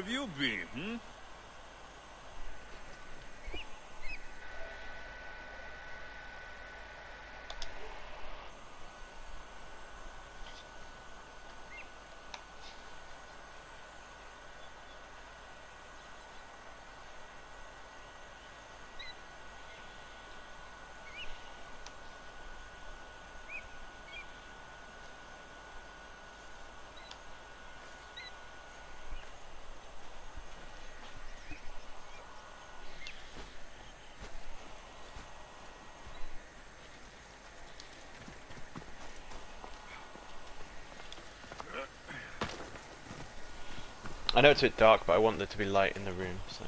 have you been, hmm? I know it's a bit dark, but I want there to be light in the room, so.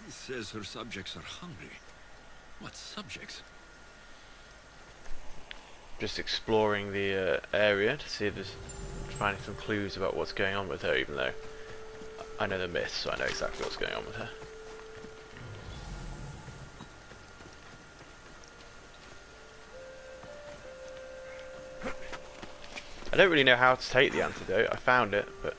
He says her subjects are hungry. What subjects? Just exploring the area to see if there's finding some clues about what's going on with her, even though I know the myths, so I know exactly what's going on with her. I don't really know how to take the antidote. I found it, but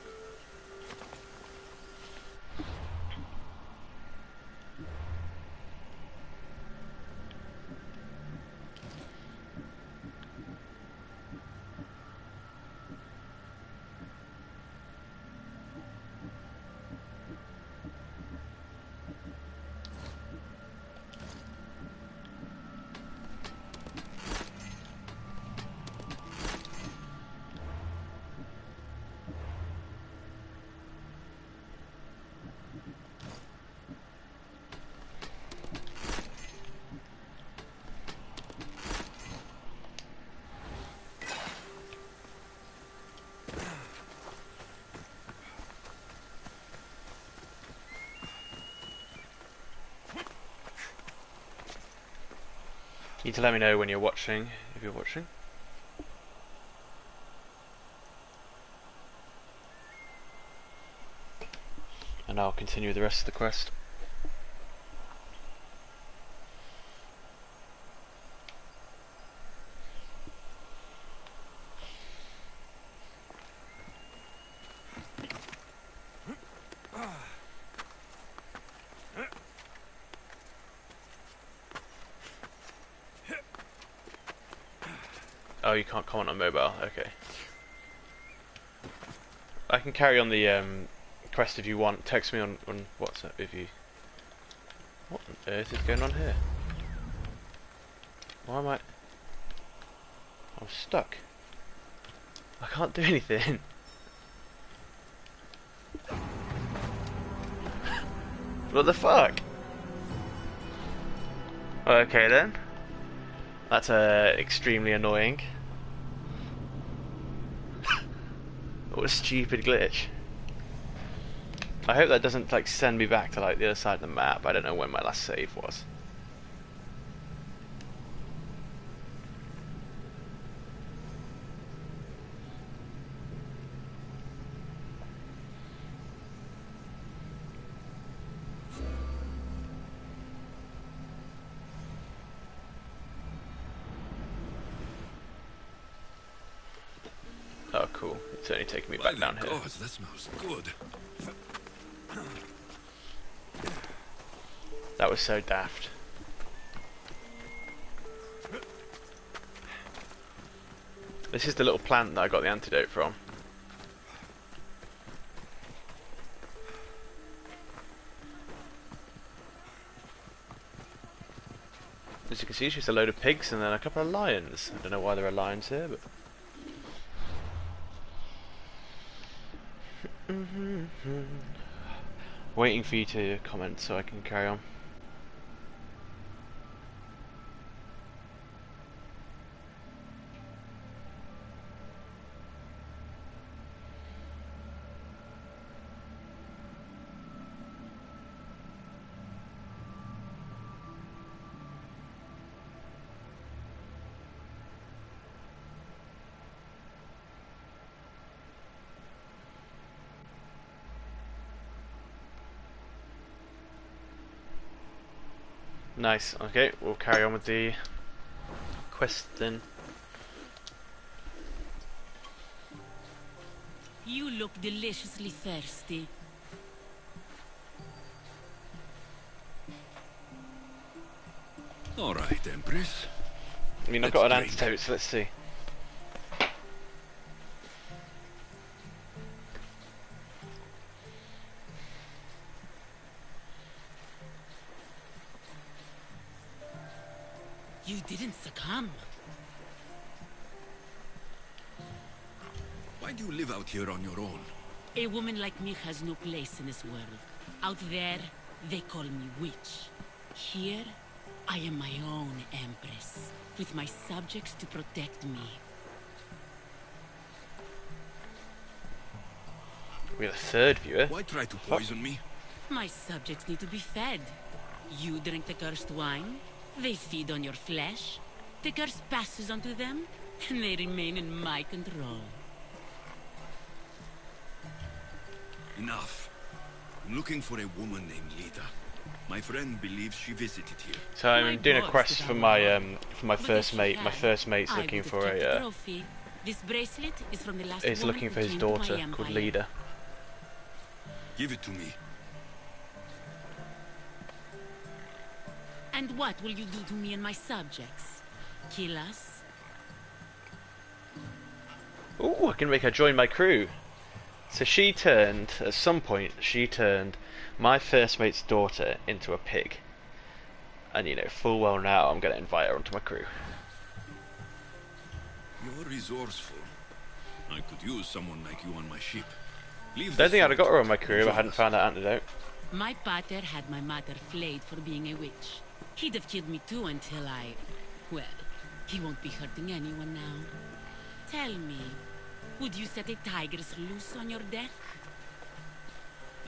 you need to let me know when you're watching, if you're watching. And I'll continue the rest of the quest. Oh, you can't comment on mobile, okay. I can carry on the quest if you want. Text me on WhatsApp if you... What on earth is going on here? Why am I... I'm stuck. I can't do anything. What the fuck? Okay then. That's extremely annoying. What a stupid glitch. I hope that doesn't like send me back to like the other side of the map. I don't know when my last save was. Oh cool, it's only taking me back down here. God, that smells good. That was so daft. This is the little plant that I got the antidote from. As you can see, it's just a load of pigs and then a couple of lions. I don't know why there are lions here, but... Waiting for you to comment so I can carry on. Nice. Okay, we'll carry on with the quest then. You look deliciously thirsty. All right, Empress. I mean, I've Let's got an drink. antidote, so let's see. You didn't succumb. Why do you live out here on your own? A woman like me has no place in this world. Out there, they call me witch. Here, I am my own empress, with my subjects to protect me. We have a third viewer. Why try to poison me? My subjects need to be fed. You drink the cursed wine, they feed on your flesh. The curse passes on to them, and they remain in my control. Enough. I'm looking for a woman named Lita. My friend believes she visited here. So I'm My doing a boss quest did for our my work. my But if first she mate. My had, first mate's I looking would have for kept the a trophy. This bracelet is from the last is woman looking who for his came to my daughter called empire. Lida. Give it to me. And what will you do to me and my subjects? Kill us? Ooh, I can make her join my crew. So she turned, at some point, she turned my first mate's daughter into a pig. And you know, full well now I'm going to invite her onto my crew. You're resourceful. I could use someone like you on my ship. Leave Don't the think I'd have got her on my solitude crew and if I join hadn't us. found that antidote. My pater had my mother flayed for being a witch. He'd have killed me too until I... Well, he won't be hurting anyone now. Tell me, would you set a tigress loose on your deck?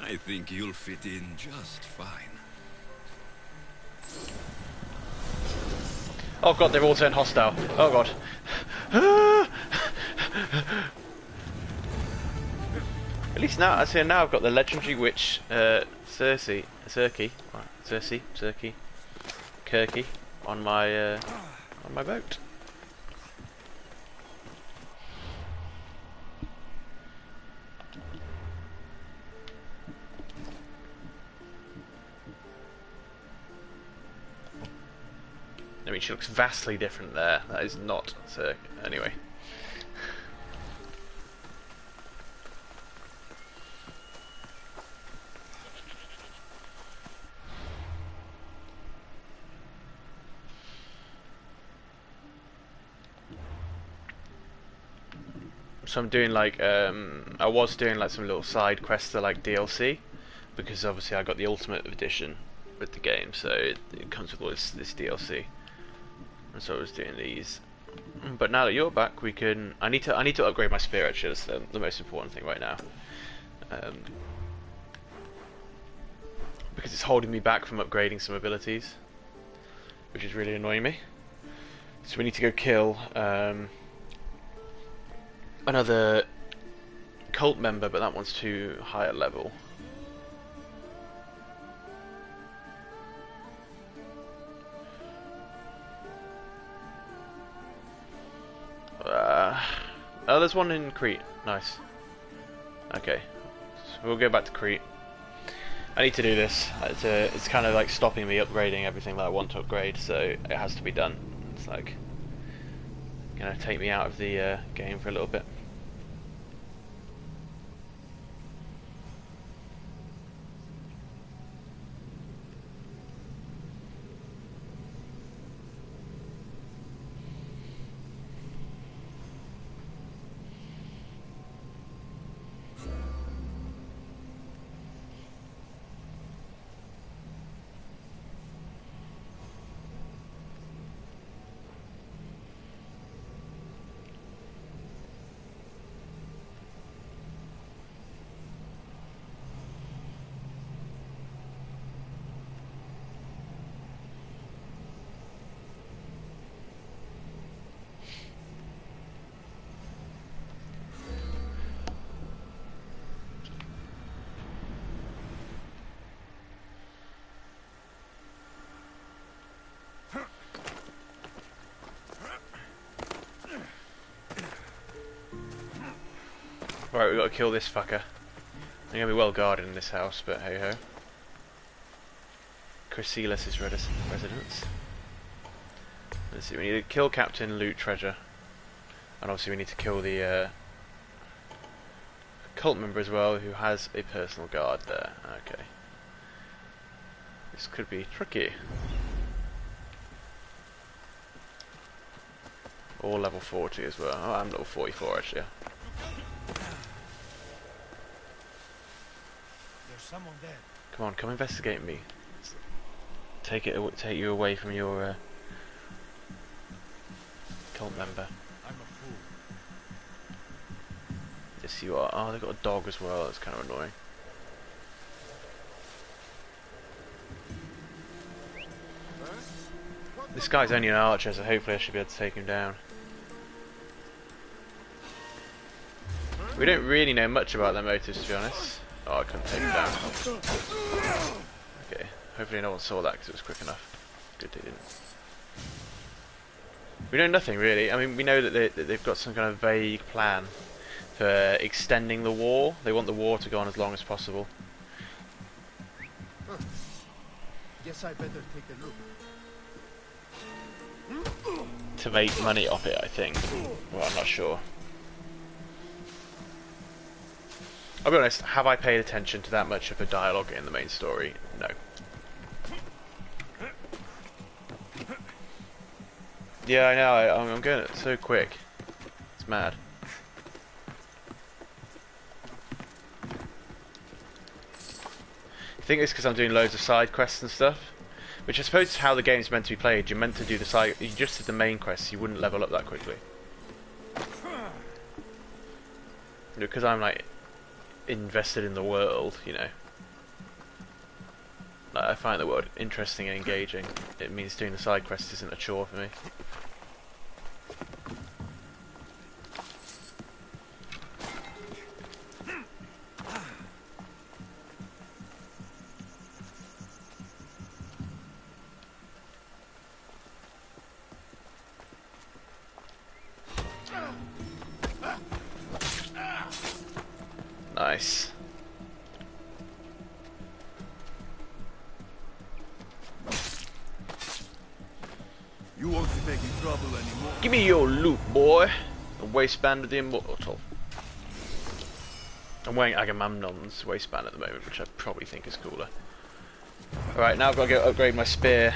I think you'll fit in just fine. Oh god, they've all turned hostile. Oh god. At least now, I say now I've got the legendary witch, Circe, Kirky, on my boat. I mean, she looks vastly different there. That is not Circe. Anyway. So I'm doing like I was doing like some little side quests that like DLC, because obviously I got the Ultimate Edition with the game, so it comes with all this DLC, and so I was doing these. But now that you're back, we can. I need to upgrade my spear. Actually, that's the most important thing right now, because it's holding me back from upgrading some abilities, which is really annoying me. So we need to go kill another cult member, but that one's too high a level. Oh, there's one in Crete. Nice. Okay, so we'll go back to Crete. I need to do this. It's kind of like stopping me upgrading everything that I want to upgrade, so it has to be done. It's like gonna take me out of the game for a little bit. Right, we've got to kill this fucker. I'm gonna be well guarded in this house, but hey ho. Chrysalis' residence. Let's see, we need to kill Captain, loot treasure. And obviously we need to kill the cult member as well, who has a personal guard there. Okay. This could be tricky. Or level 40 as well. Oh, I'm level 44 actually. There's someone there. Come on, come investigate me. Take you away from your cult member. I'm a fool. Yes, you are. Oh, they've got a dog as well. That's kind of annoying. This guy's only an archer, so hopefully I should be able to take him down. We don't really know much about their motives, to be honest. Oh, I couldn't take him down. Okay, hopefully no one saw that because it was quick enough. Good they didn't. We know nothing really. I mean, we know that they've got some kind of vague plan for extending the war. They want the war to go on as long as possible. Guess I better take a look. To make money off it, I think. Well, I'm not sure. I'll be honest, have I paid attention to that much of a dialogue in the main story? No. Yeah, I know, I'm going so quick. It's mad. I think it's because I'm doing loads of side quests and stuff. Which I suppose is how the game's meant to be played. You're meant to do the side. You just did the main quests. You wouldn't level up that quickly. Because I'm like invested in the world, you know. Like, I find the world interesting and engaging. It means doing the side quests isn't a chore for me. Nice. You won't be making trouble anymore. Give me your loot, boy. The waistband of the immortal. I'm wearing Agamemnon's waistband at the moment, which I probably think is cooler. Alright, now I've got to go upgrade my spear.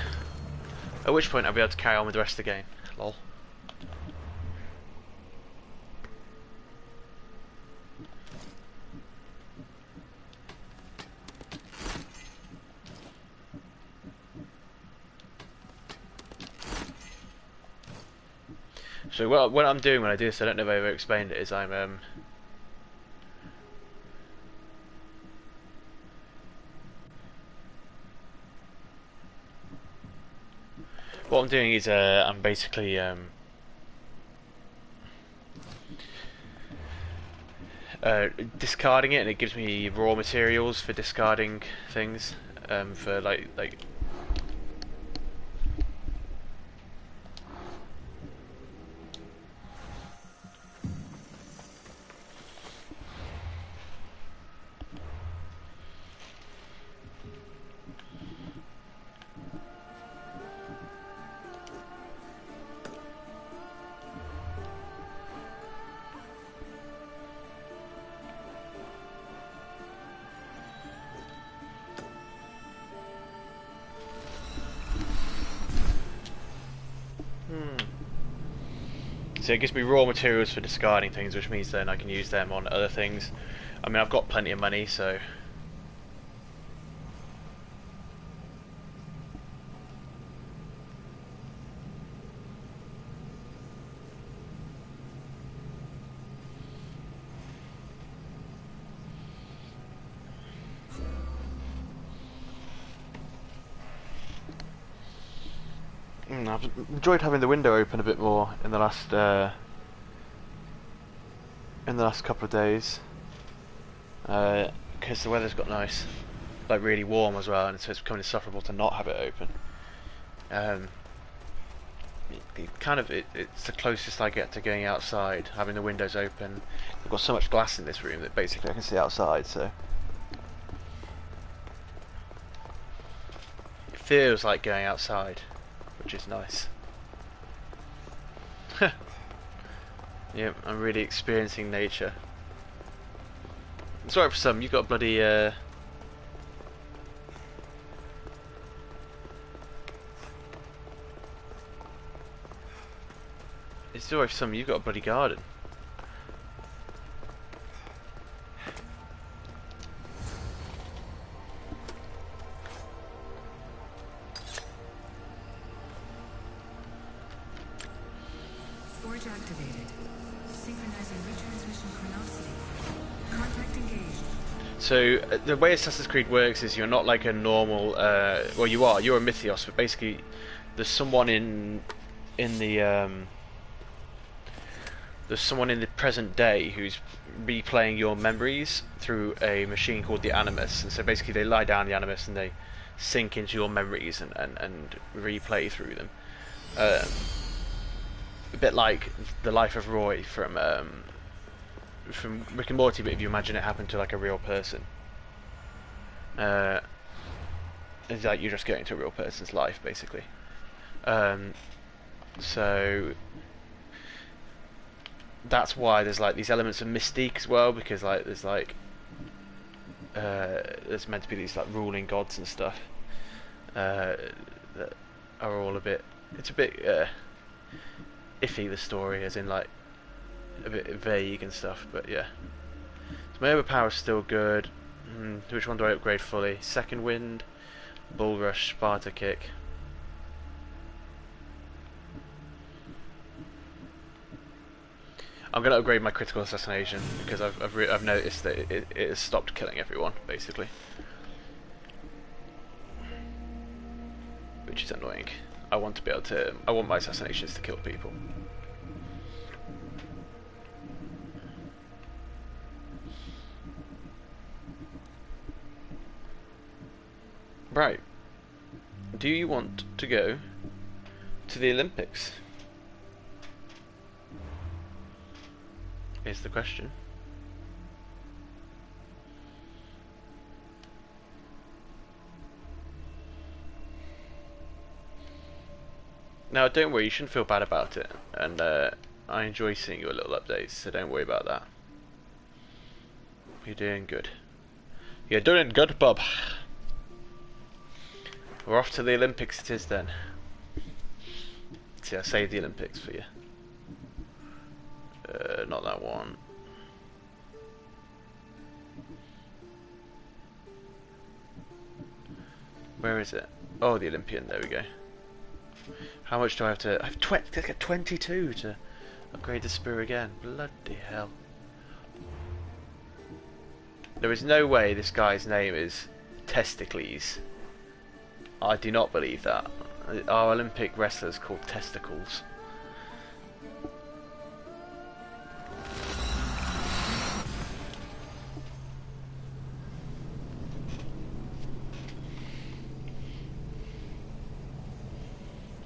At which point I'll be able to carry on with the rest of the game. Lol. So what I'm doing when I do this, I don't know if I ever explained it, is I'm what I'm doing is I'm basically discarding it, and it gives me raw materials for discarding things for like so it gives me raw materials for discarding things, which means then I can use them on other things. I mean, I've got plenty of money, so I've enjoyed having the window open a bit more in the last couple of days, because the weather's got nice, like really warm as well, and so it's becoming insufferable to not have it open. it's the closest I get to going outside, having the windows open. I've got so much glass in this room that basically I can see outside, so it feels like going outside, which is nice. Yeah, I'm really experiencing nature. Sorry for some, you've got bloody it's sorry for some, you've got a bloody garden. Forge activated. Synchronizing retransmission chronicity. Contact engaged. So the way Assassin's Creed works is you're not like a normal. Well, you're a Mythios, but basically there's someone in the there's someone in the present day who's replaying your memories through a machine called the Animus, and so basically they lie down the Animus and they sink into your memories and replay through them. A bit like the life of Roy from Rick and Morty, but if you imagine it happened to like a real person. It's like you're just going to a real person's life, basically. So that's why there's like these elements of mystique as well, because like there's like there's meant to be these like ruling gods and stuff that are all a bit. It's a bit iffy, the story, as in like a bit vague and stuff, but yeah. So my overpower's still good. Which one do I upgrade fully? Second Wind, Bull Rush, Sparta Kick. I'm gonna upgrade my critical assassination because I've noticed that it has stopped killing everyone, basically, which is annoying. I want to be able to. I want my assassinations to kill people. Right. Do you want to go to the Olympics? Is the question. Now, don't worry, you shouldn't feel bad about it, and I enjoy seeing your little updates, so don't worry about that. You're doing good. You're doing good, Bob. We're off to the Olympics it is then. See, I saved the Olympics for you. Not that one. Where is it? Oh, the Olympian, there we go. How much do I have to... I have 22 to upgrade the spear again. Bloody hell. There is no way this guy's name is Testicles. I do not believe that. Our Olympic wrestlers called Testicles.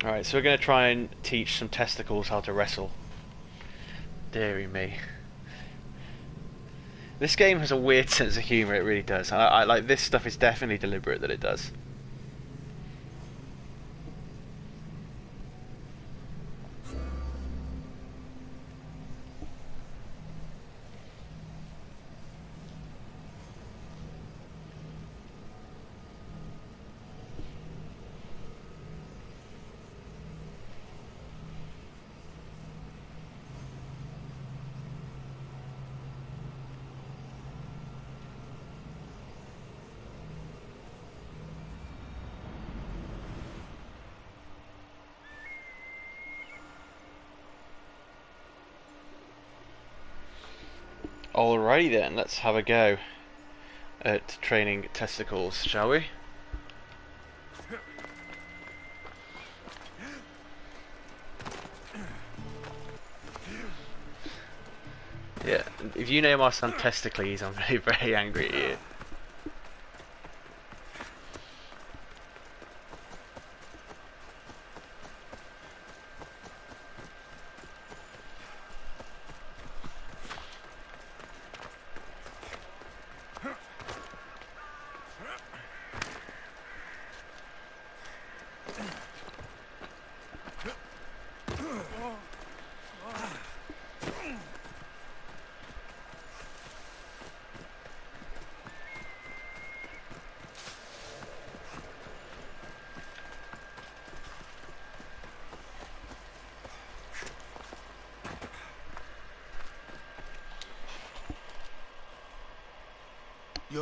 Alright, so we're going to try and teach some testicles how to wrestle. Deary me. This game has a weird sense of humour, it really does. I like, this stuff is definitely deliberate that it does. Alrighty then, let's have a go at training testicles, shall we? Yeah, if you name our son Testicles, I'm very, very angry at you.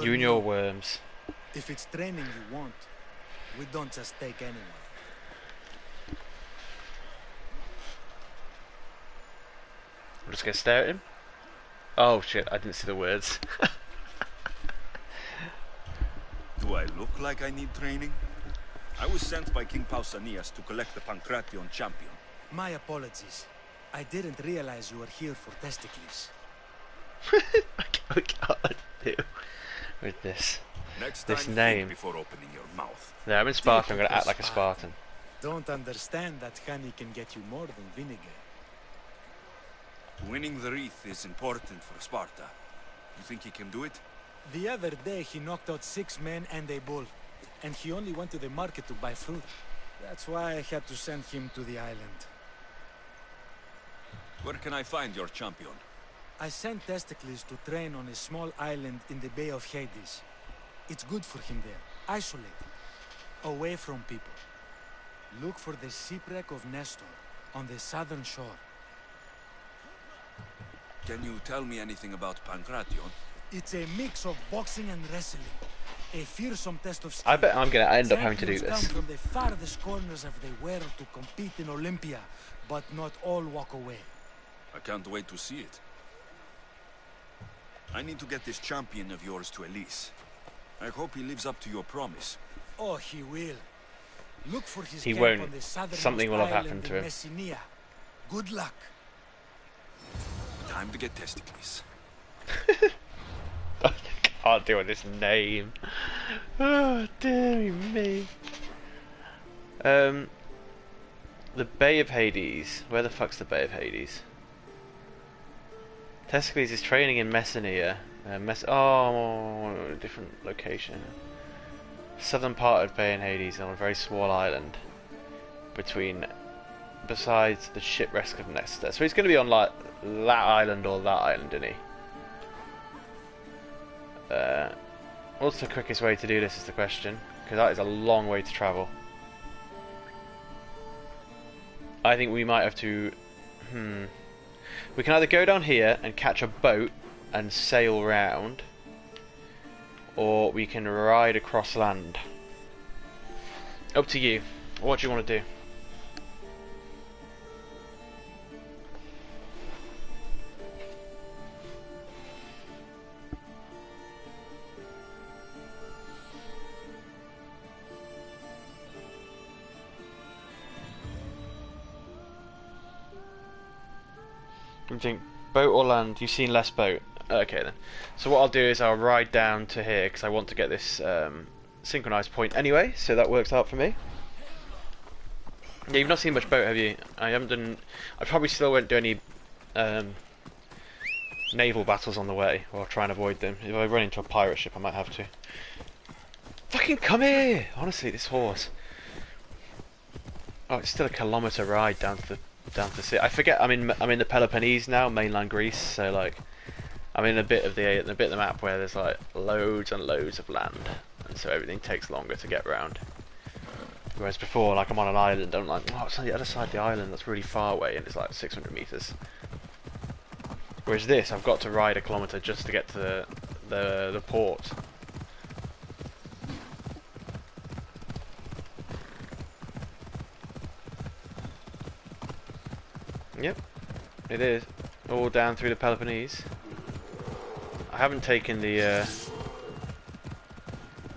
You and your worms. If it's training you want, we don't just take anyone. I'm just gonna stare at him. Oh shit, I didn't see the words. Do I look like I need training? I was sent by King Pausanias to collect the Pancration champion. My apologies. I didn't realize you were here for testicles. I can't do with this. Next This time, name. think before opening your mouth. No, I'm in Sparta, I'm gonna act like a Spartan. Don't understand that honey can get you more than vinegar. Winning the wreath is important for Sparta. You think he can do it? The other day he knocked out 6 men and a bull. And he only went to the market to buy fruit. That's why I had to send him to the island. Where can I find your champion? I sent Testicles to train on a small island in the Bay of Hades. It's good for him there, isolated, away from people. Look for the shipwreck of Nestor on the southern shore. Can you tell me anything about Pancration? It's a mix of boxing and wrestling. A fearsome test of skill. I bet I'm gonna end up having to do Champions this. come from the farthest corners of the world to compete in Olympia, but not all walk away. I can't wait to see it. I need to get this champion of yours to Elise. I hope he lives up to your promise. Oh, he will. Look for his He camp won't. on the southernmost Something will have island happened to in him. Messenia. Good luck. Time to get testicles. I can't deal with this name. Oh, dear me. The Bay of Hades. Where the fuck's the Bay of Hades? Testicles is training in Messenia. Oh, different location. Southern part of Bay and Hades on a very small island besides the shipwreck of Nestor. So he's going to be on like that island or that island, isn't he? What's the quickest way to do this is the question, because that is a long way to travel. I think we might have to. We can either go down here and catch a boat and sail round, or we can ride across land. Up to you. What do you want to do? I think boat or land. You've seen less boat. Okay then. So what I'll do is I'll ride down to here because I want to get this synchronized point anyway. So that works out for me. Yeah, you've not seen much boat, have you? I haven't done. I probably still won't do any naval battles on the way, or try and avoid them. If I run into a pirate ship, I might have to. Fucking come here! Honestly, this horse. Oh, it's still a kilometre ride down to the sea. I forget. I'm in the Peloponnese now, mainland Greece. So like, I'm in a bit of the map where there's like loads and loads of land, and so everything takes longer to get around. Whereas before, like I'm on an island, I'm like, oh, it's on the other side of the island. That's really far away, and it's like 600 meters. Whereas this, I've got to ride a kilometre just to get to the port. Yep, it is. All down through the Peloponnese. I haven't taken the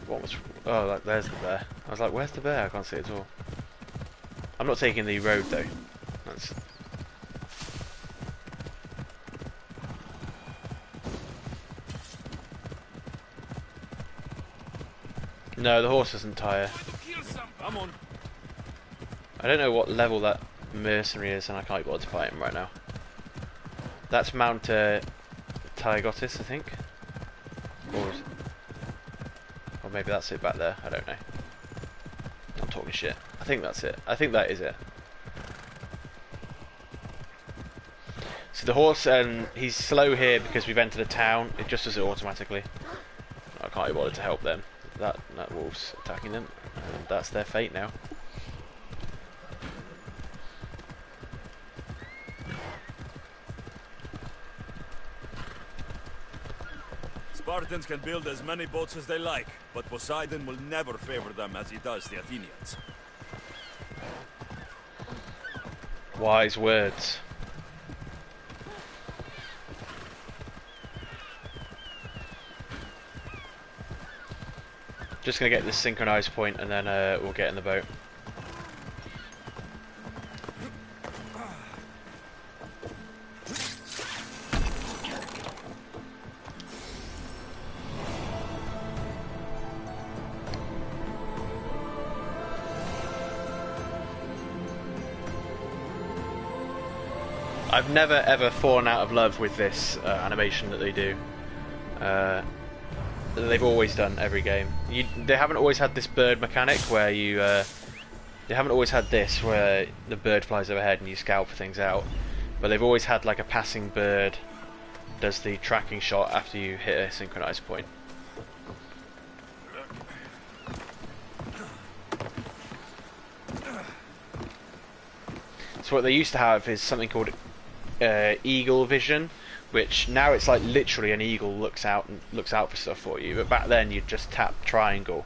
what was... Oh, like, there's the bear. I was like, where's the bear? I can't see it at all. I'm not taking the road though. That's... No, the horse doesn't tire. Come on. I don't know what level that mercenary is, and I can't be bothered to fight him right now. That's Mount Tygotis, I think. Or maybe that's it back there. I don't know. I'm talking shit. I think that's it. I think that is it. So the horse, he's slow here because we've entered a town. It just does it automatically. I can't be bothered to help them. That wolf's attacking them, and that's their fate now. Spartans can build as many boats as they like, but Poseidon will never favor them as he does the Athenians. Wise words. Just gonna get this synchronized point and then we'll get in the boat. I've never ever fallen out of love with this animation that they do. They've always done every game. They haven't always had this bird mechanic where you. They haven't always had this where the bird flies overhead and you scout for things out. But they've always had like a passing bird does the tracking shot after you hit a synchronized point. So what they used to have is something called eagle vision, which now it's like literally an eagle looks out for stuff for you. But back then you'd just tap triangle,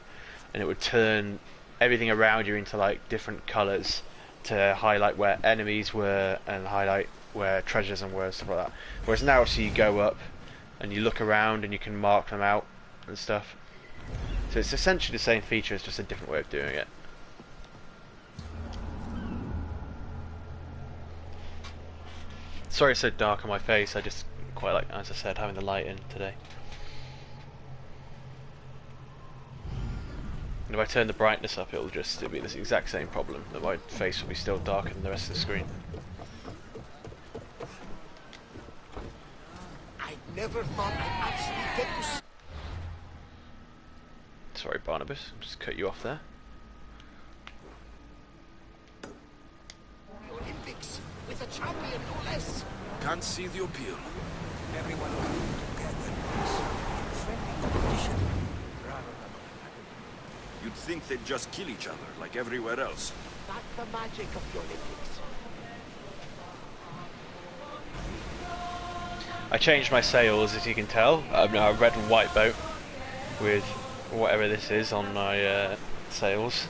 and it would turn everything around you into like different colours to highlight where enemies were and highlight where treasures and were, stuff like that. Whereas now, so you go up and you look around and you can mark them out and stuff. So it's essentially the same feature, it's just a different way of doing it. Sorry it's so dark on my face, I just quite like, as I said, having the light in today. And if I turn the brightness up, it'll be this exact same problem, that my face will be still darker than the rest of the screen. I never thought I'd actually get to. Sorry, Barnabas, just cut you off there. Olympics with a champion, no less. Can't see the appeal. Everyone together in friendly competition. You'd think they'd just kill each other like everywhere else. That's the magic of the Olympics. I changed my sails, as you can tell. I'm now a red and white boat with whatever this is on my sails.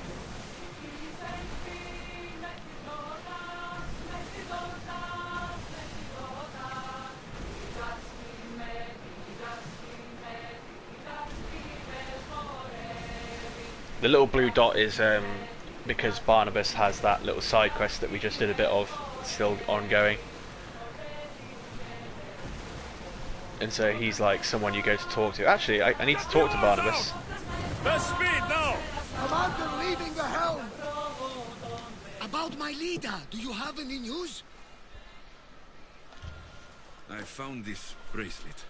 The little blue dot is because Barnabas has that little side quest that we just did a bit of, still ongoing. And so he's like someone you go to talk to. Actually, I need to talk to Barnabas. Best speed now! Commander leaving the helm! About my leader, do you have any news? I found this bracelet.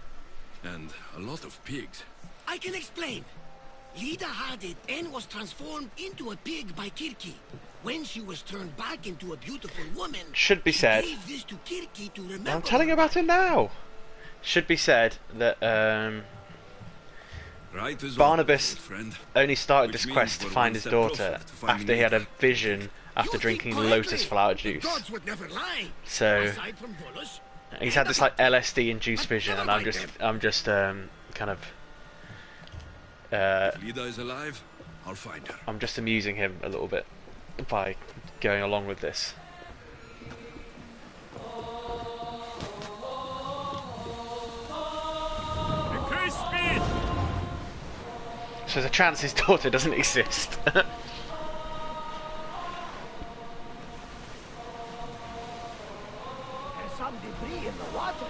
And a lot of pigs. I can explain. Lida had it and was transformed into a pig by Kirki. When she was turned back into a beautiful woman, Should be said. she gave this to Kirki to remember. I'm telling you about it now. Should be said that Right as Barnabas always, friend. only started Which this means quest to we're find one his step daughter closer to finding after he had a Lida. vision after You drinking think lotus correctly. flower The juice. gods would never lie. So Aside from Volus, he's had this like LSD induced vision, and I'm just kind of If Lida is alive, I'll find her. I'm just amusing him a little bit by going along with this. Increase speed! So there's a chance his daughter doesn't exist. there's some debris in the water.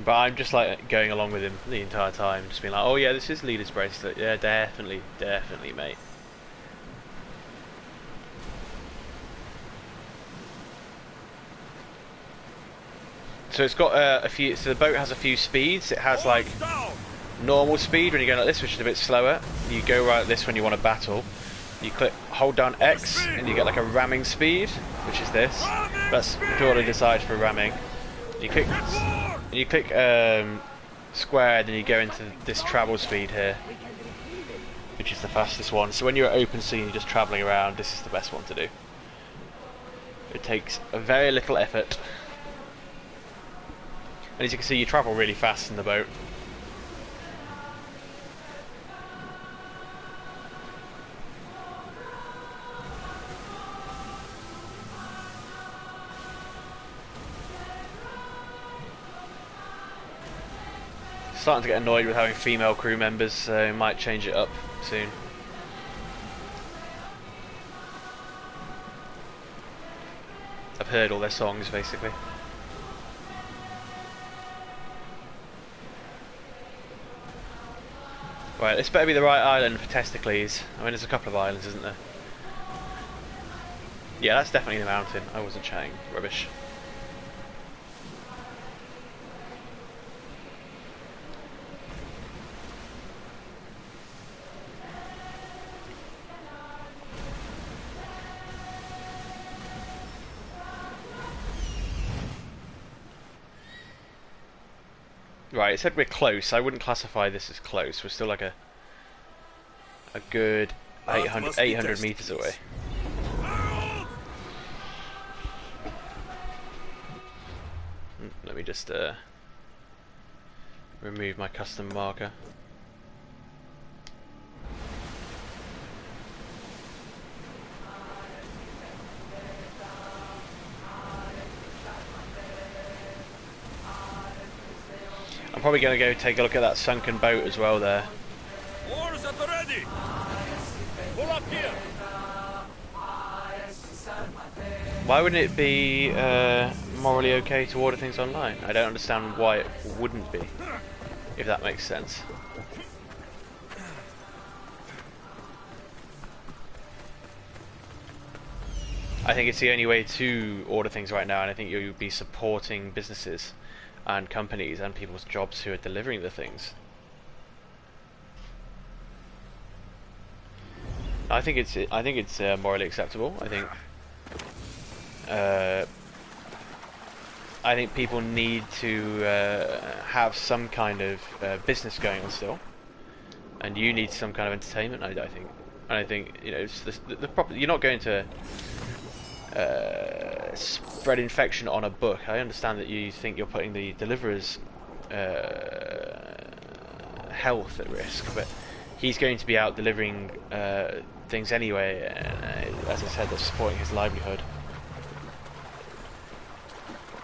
But I'm just like going along with him the entire time, just being like, oh yeah, this is Leader's bracelet. Yeah, definitely, definitely, mate. So it's got a few. So the boat has a few speeds. It has like Down! normal speed when you're going like this, which is a bit slower. You go right like this when you want to battle. You hold down X and you get like a ramming speed, which is this. That's if you want to decide for ramming. You click square, then you go into this travel speed here, which is the fastest one. So when you're at open sea and you're just travelling around, this is the best one to do. It takes a very little effort. And as you can see, you travel really fast in the boat. Starting to get annoyed with having female crew members, so might change it up soon. I've heard all their songs basically. Right, this better be the right island for Testicles. I mean, there's a couple of islands, isn't there? Yeah, that's definitely the mountain. I wasn't chatting rubbish. Right, it said we're close. I wouldn't classify this as close. We're still like a good 800 meters away. Let me just remove my custom marker. I'm probably going to go take a look at that sunken boat as well there. Oars at the ready! Pull up here! Why wouldn't it be morally okay to order things online? I don't understand why it wouldn't be, if that makes sense. I think it's the only way to order things right now, and I think you'll be supporting businesses and companies and people's jobs who are delivering the things. I think it's morally acceptable. I think people need to have some kind of business going on still, and you need some kind of entertainment. I think you know it's the proper. You're not going to spread infection on a book. I understand that you think you're putting the deliverer's health at risk, but he's going to be out delivering things anyway, and as I said, that's supporting his livelihood.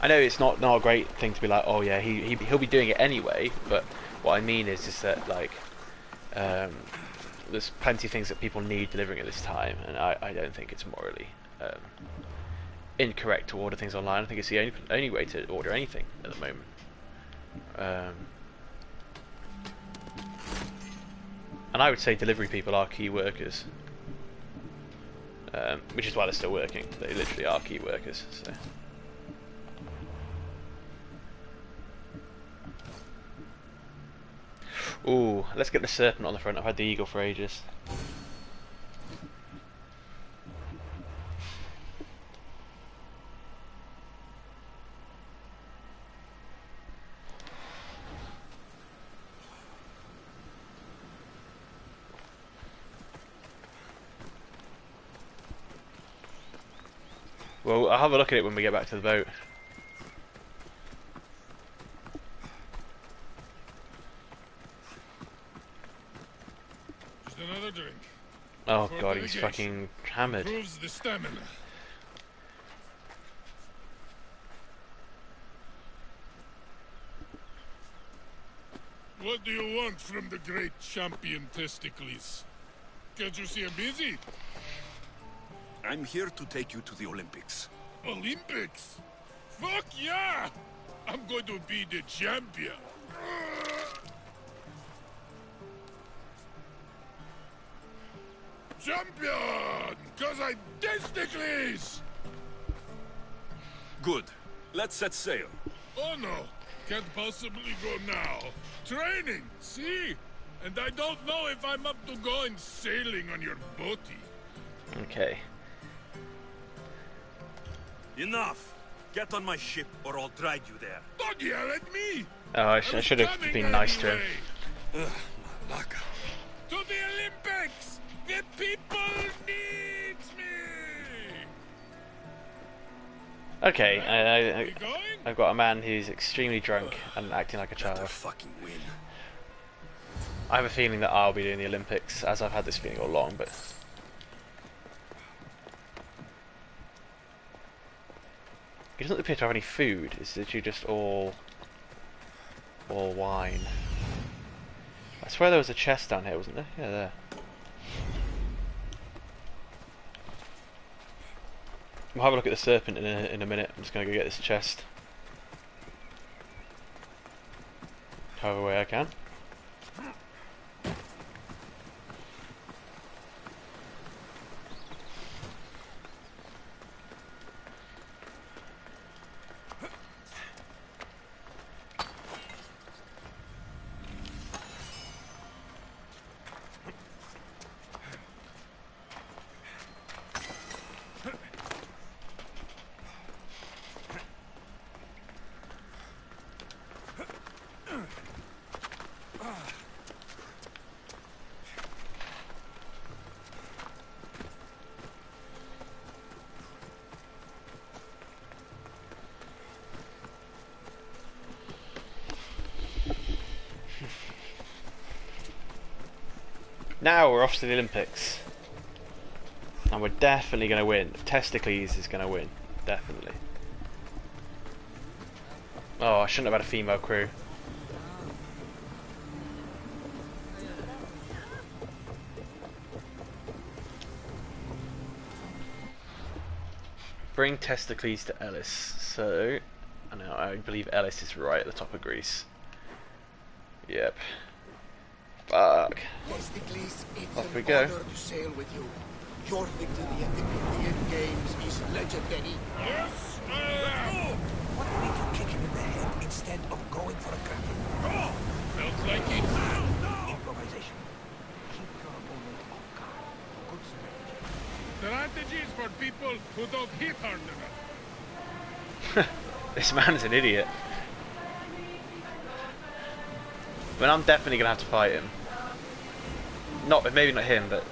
I know it's not a great thing to be like, oh yeah, he'll be doing it anyway, but what I mean is that like there's plenty of things that people need delivering at this time, and I don't think it's morally incorrect to order things online. I think it's the only way to order anything at the moment. And I would say delivery people are key workers, which is why they're still working. They literally are key workers. So. Ooh, let's get the serpent on the front. I've had the eagle for ages. Well, I'll have a look at it when we get back to the boat. Just another drink. Oh god, he's fucking hammered. Improves the stamina. What do you want from the great champion Testicles? Can't you see I'm busy? I'm here to take you to the Olympics. Olympics? Fuck yeah! I'm going to be the champion. Champion! Cause I'm Testicles! Good. Let's set sail. Oh no, can't possibly go now. Training, see? And I don't know if I'm up to going sailing on your boaty. Okay. Enough! Get on my ship or I'll drag you there. Don't yell at me! Oh, I should have been nice to him. Ugh, Malaka. To the Olympics! The people needs me! Okay, We going? I've got a man who's extremely drunk and acting like a Better child. fucking win. I have a feeling that I'll be doing the Olympics, as I've had this feeling all along, but... He doesn't appear to have any food, it's literally just all wine. I swear there was a chest down here, wasn't there? Yeah, there. We'll have a look at the serpent in a minute. I'm just going to go get this chest. However way I can. Now we're off to the Olympics. And we're definitely going to win. Testicles is going to win. Definitely. Oh, I shouldn't have had a female crew. Bring Testicles to Ellis. So, I believe Ellis is right at the top of Greece. Yep. Fuck. Testicles, it's Off we an go. honor to sail with you. Your victory at the Indian Games is legendary. Yes, What made you kick him in the head instead of going for a grapple? felt like it. Improvisation. Keep your opponent off guard. Good strategy. Strategies for people who don't hit hard enough. This man's an idiot. I mean, I'm definitely gonna have to fight him. Maybe not him, but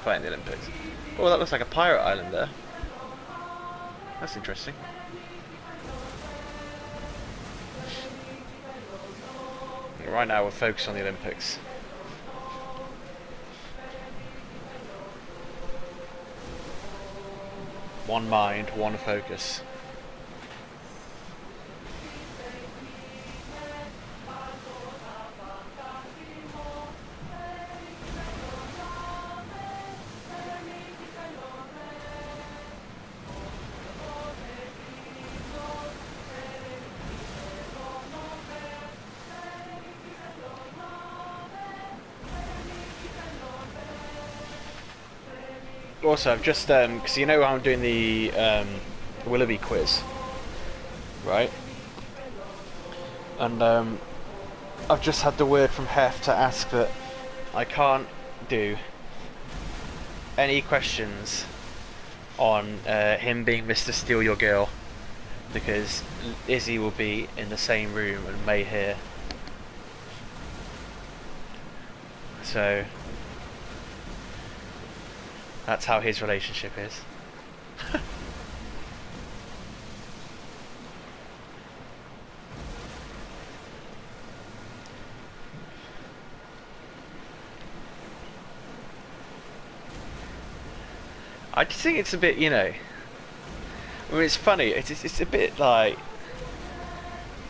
fight in the Olympics. Oh, that looks like a pirate island there. That's interesting. Right now, we're focused on the Olympics. One mind, one focus. Also, I've just, because you know I'm doing the Willoughby quiz, right? And I've just had the word from Hef to ask that I can't do any questions on him being Mr. Steal Your Girl, because Izzy will be in the same room and may hear. So that's how his relationship is. I just think it's a bit, you know, I mean, it's funny, it's a bit like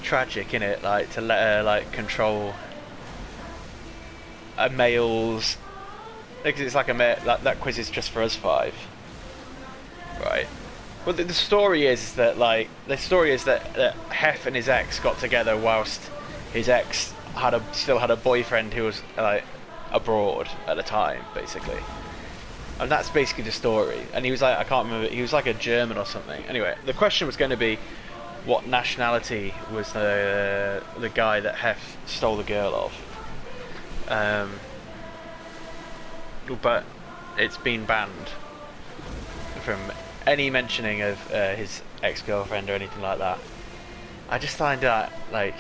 tragic, innit? Like to let her like control a male's, because it's like that quiz is just for us five, right? Well, the story is that that Hef and his ex got together whilst his ex still had a boyfriend who was like abroad at the time, basically. And that's basically the story. And he was like, I can't remember, he was like a German or something. Anyway, the question was going to be, what nationality was the guy that Hef stole the girl of? But it's been banned from any mentioning of his ex-girlfriend or anything like that. I just find that like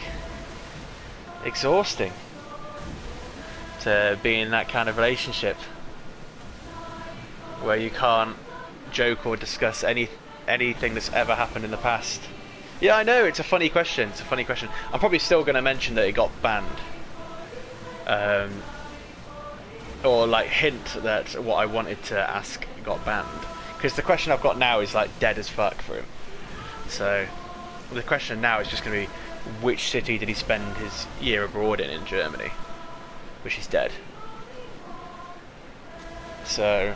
exhausting to be in that kind of relationship where you can't joke or discuss anything that's ever happened in the past. Yeah, I know, it's a funny question. It's a funny question. I'm probably still going to mention that it got banned. Or like hint that what I wanted to ask got banned. Because the question I've got now is like dead as fuck for him. So the question now is just going to be, which city did he spend his year abroad in Germany? Which is dead. So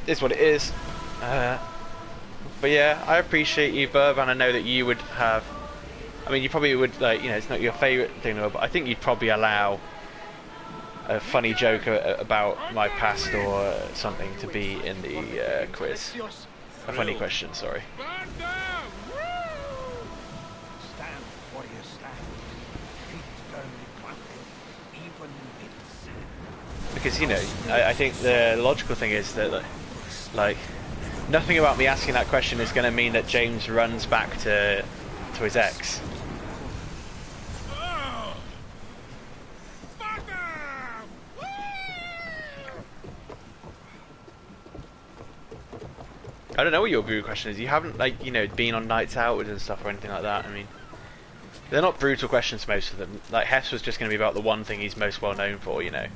it's what it is. But yeah, I appreciate you, Burb, and I know that you would have. I mean, you probably would, like, you know, it's not your favourite thing, but I think you'd probably allow a funny joke about my past or something to be in the quiz. A funny question, sorry. Because, you know, I think the logical thing is that, like, nothing about me asking that question is going to mean that James runs back to his ex. I don't know what your brutal question is. You haven't, like, you know, been on nights out and stuff or anything like that. I mean, they're not brutal questions, most of them. Like, Hess was just going to be about the one thing he's most well known for, you know.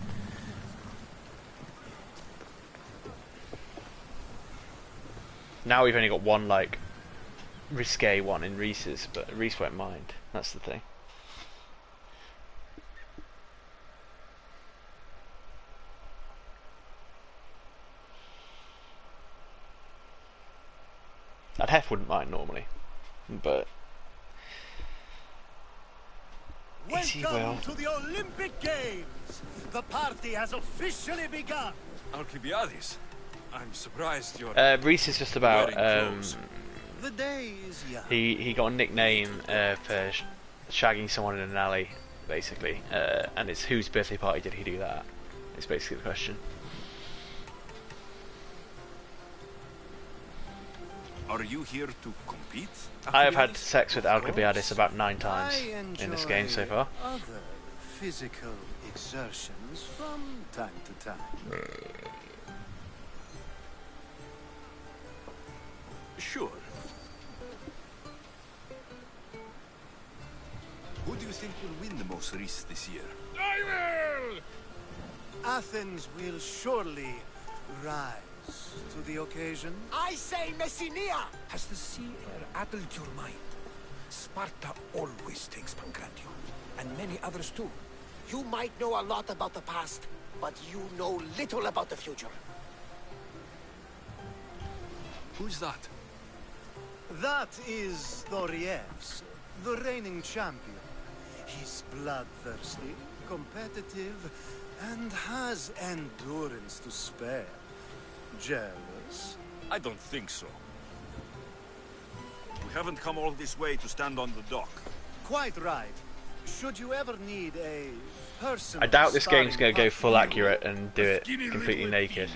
Now we've only got one, like, risque one in Reese's, but Reese won't mind. That's the thing. And Hef wouldn't mind normally, but Welcome to the Olympic Games. The party has officially begun. Alcibiades, I'm surprised you're. Reese is just about. The day is young. He got a nickname for shagging someone in an alley, basically, and it's whose birthday party did he do that? It's basically the question. Are you here to compete? I have had sex with Alcibiades about 9 times in this game so far. Other physical exertions from time to time. Sure. Who do you think will win the most race this year? I will! Athens will surely rise to the occasion. I say Messinia! Has the sea air addled your mind? Sparta always takes Pancration, and many others too. You might know a lot about the past, but you know little about the future. Who's that? That is Thorievs, the reigning champion. He's bloodthirsty, competitive, and has endurance to spare. Jealous? I don't think so. We haven't come all this way to stand on the dock. Quite right. Should you ever need a person... I doubt this game's going to go full accurate and do it completely naked.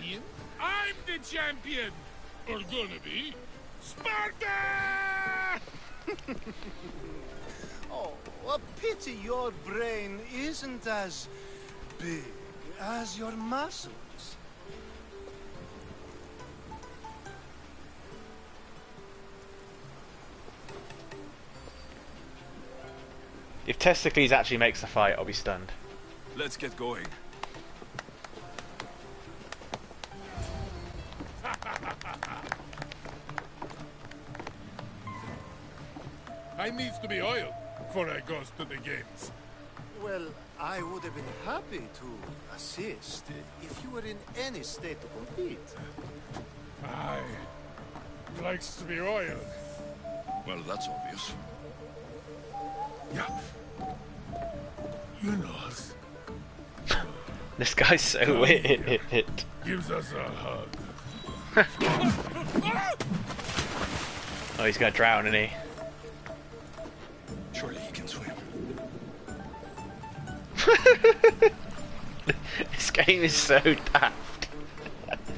I'm the champion! Or gonna be. Sparta! Oh, a pity your brain isn't as big as your muscles. If Testicles actually makes the fight, I'll be stunned. Let's get going. I needs to be oiled before I goes to the games. Well, I would have been happy to assist if you were in any state to compete. Aye. Likes to be oiled. Well, that's obvious. Yeah. You know us. This guy's so weird. Gives us a hug. Oh, he's gonna drown, isn't he? Surely he can swim. This game is so daft.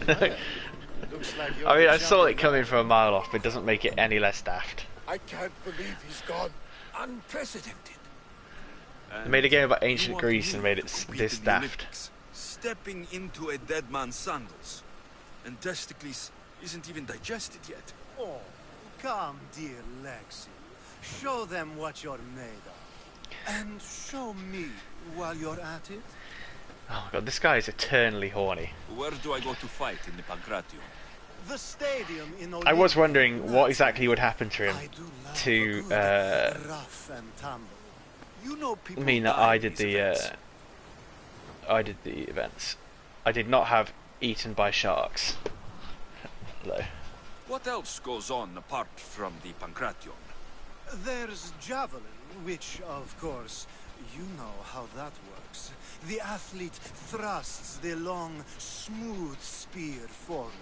I mean, I saw it coming from a mile off, but it doesn't make it any less daft. I can't believe he's gone. Unprecedented. They made a game about ancient Greece and made it this daft. Stepping into a dead man's sandals. And Testicles, isn't even digested yet. Oh, come, dear Lexi. Show them what you're made of. And show me while you're at it. Oh my god, this guy is eternally horny. Where do I go to fight in the Pancration? The stadium in I was wondering what exactly would happen to him I do love to a good rough and tumble. You know people mean that die I in did these events. I did the events. I did not have eaten by sharks. Though. What else goes on apart from the Pancration? There's javelin, which, of course, you know how that works. The athlete thrusts the long, smooth spear forward.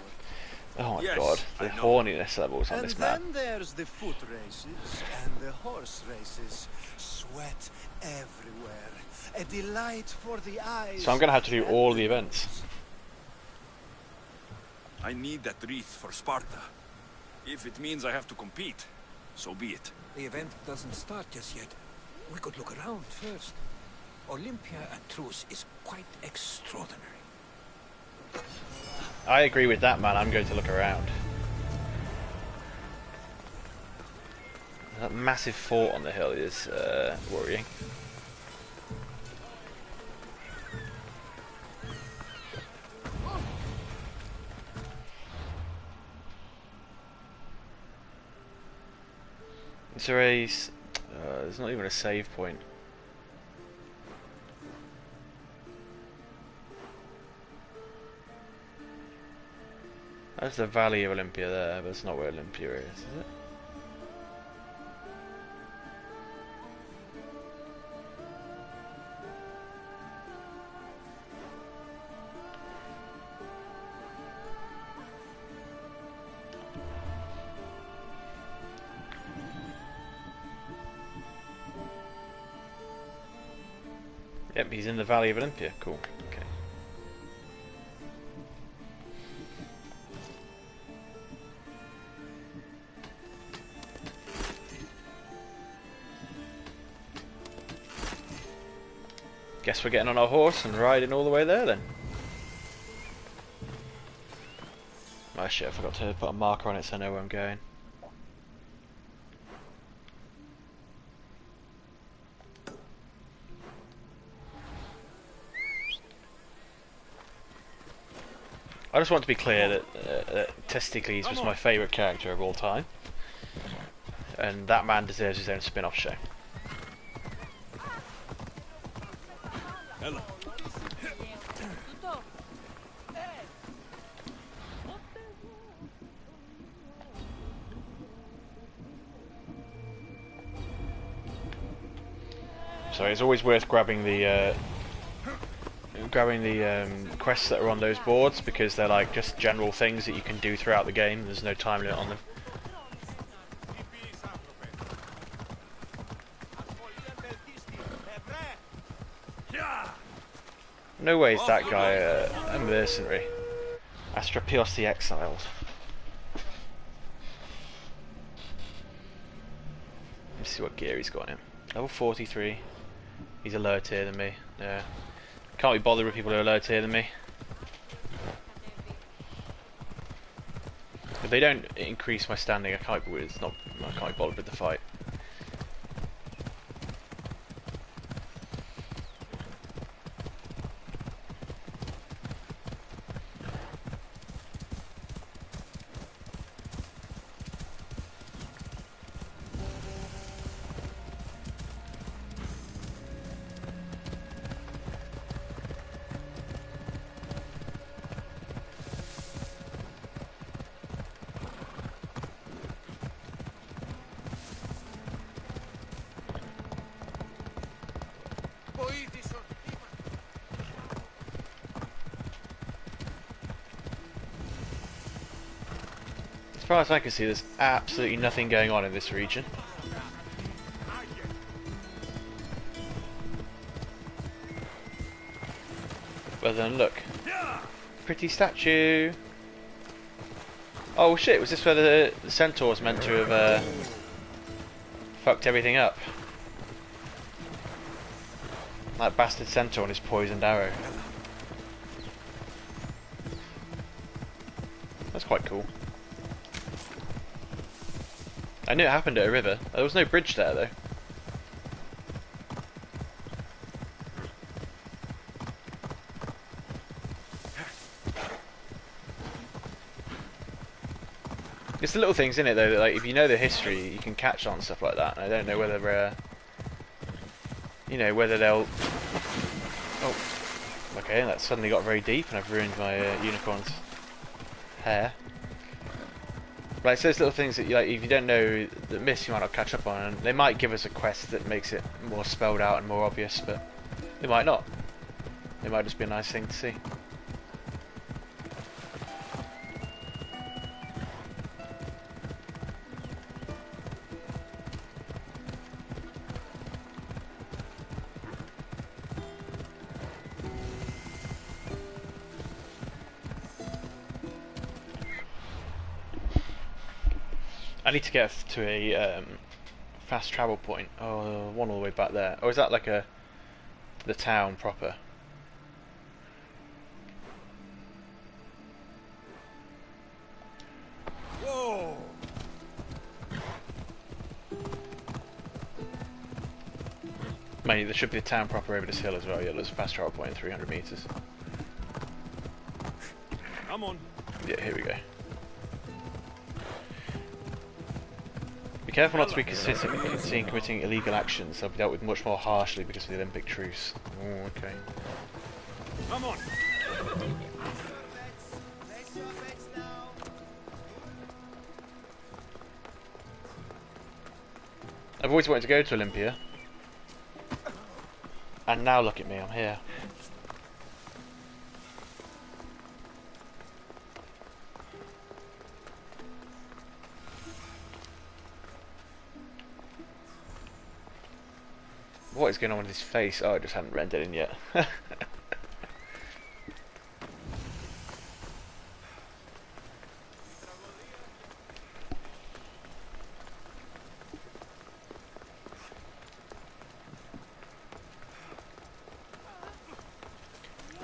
Oh my Yes, god, the I know. horniness levels on And this then map. there's the foot races and the horse races. Sweat everywhere. A delight for the eyes. So I'm gonna have to do and all the events. nose. I need that wreath for Sparta. If it means I have to compete, so be it. The event doesn't start just yet. We could look around first. Olympia at Truce is quite extraordinary. I agree with that, man. I'm going to look around. That massive fort on the hill is worrying. It's a race. There's not even a save point. That's the Valley of Olympia there, but it's not where Olympia is it? Yep, he's in the Valley of Olympia. Cool. Okay. Guess we're getting on our horse and riding all the way there then. Oh shit, I forgot to put a marker on it so I know where I'm going. I just want to be clear that Testicles was my favourite character of all time. And that man deserves his own spin-off show. Hello. So it's always worth grabbing the quests that are on those boards, because they're like just general things that you can do throughout the game. There's no time limit on them. No way is that guy a mercenary. Astropios the Exiled. Let's see what gear he's got in. Level 43. He's a lower tier than me. Yeah. Can't be bothered with people who are lower tier than me. If they don't increase my standing, I can't be bothered with the fight. As far as I can see, there's absolutely nothing going on in this region. Other than look, pretty statue. Oh shit! Was this where the centaur's meant to have fucked everything up? That bastard centaur and his poisoned arrow. That's quite cool. I knew it happened at a river. There was no bridge there though. It's the little things in it though that, like, if you know the history, you can catch on stuff like that. I don't know whether, you know, whether they'll. Oh, okay, that suddenly got very deep, and I've ruined my unicorn's hair. But it's those little things that, you, like, if you don't know the myths, you might not catch up on, and they might give us a quest that makes it more spelled out and more obvious, but they might not. It might just be a nice thing to see. I need to get to a fast travel point. Oh, one all the way back there. Or is that like the town proper? Whoa! Mate, there should be a town proper over this hill as well. Yeah, there's a fast travel point in 300 meters. Come on. Yeah, here we go. Be careful not to be seen committing illegal actions. They'll be dealt with much more harshly because of the Olympic truce. Oh, okay. Come on. I've always wanted to go to Olympia. And now look at me, I'm here. What is going on with his face? Oh, I just hadn't rendered in yet. I'm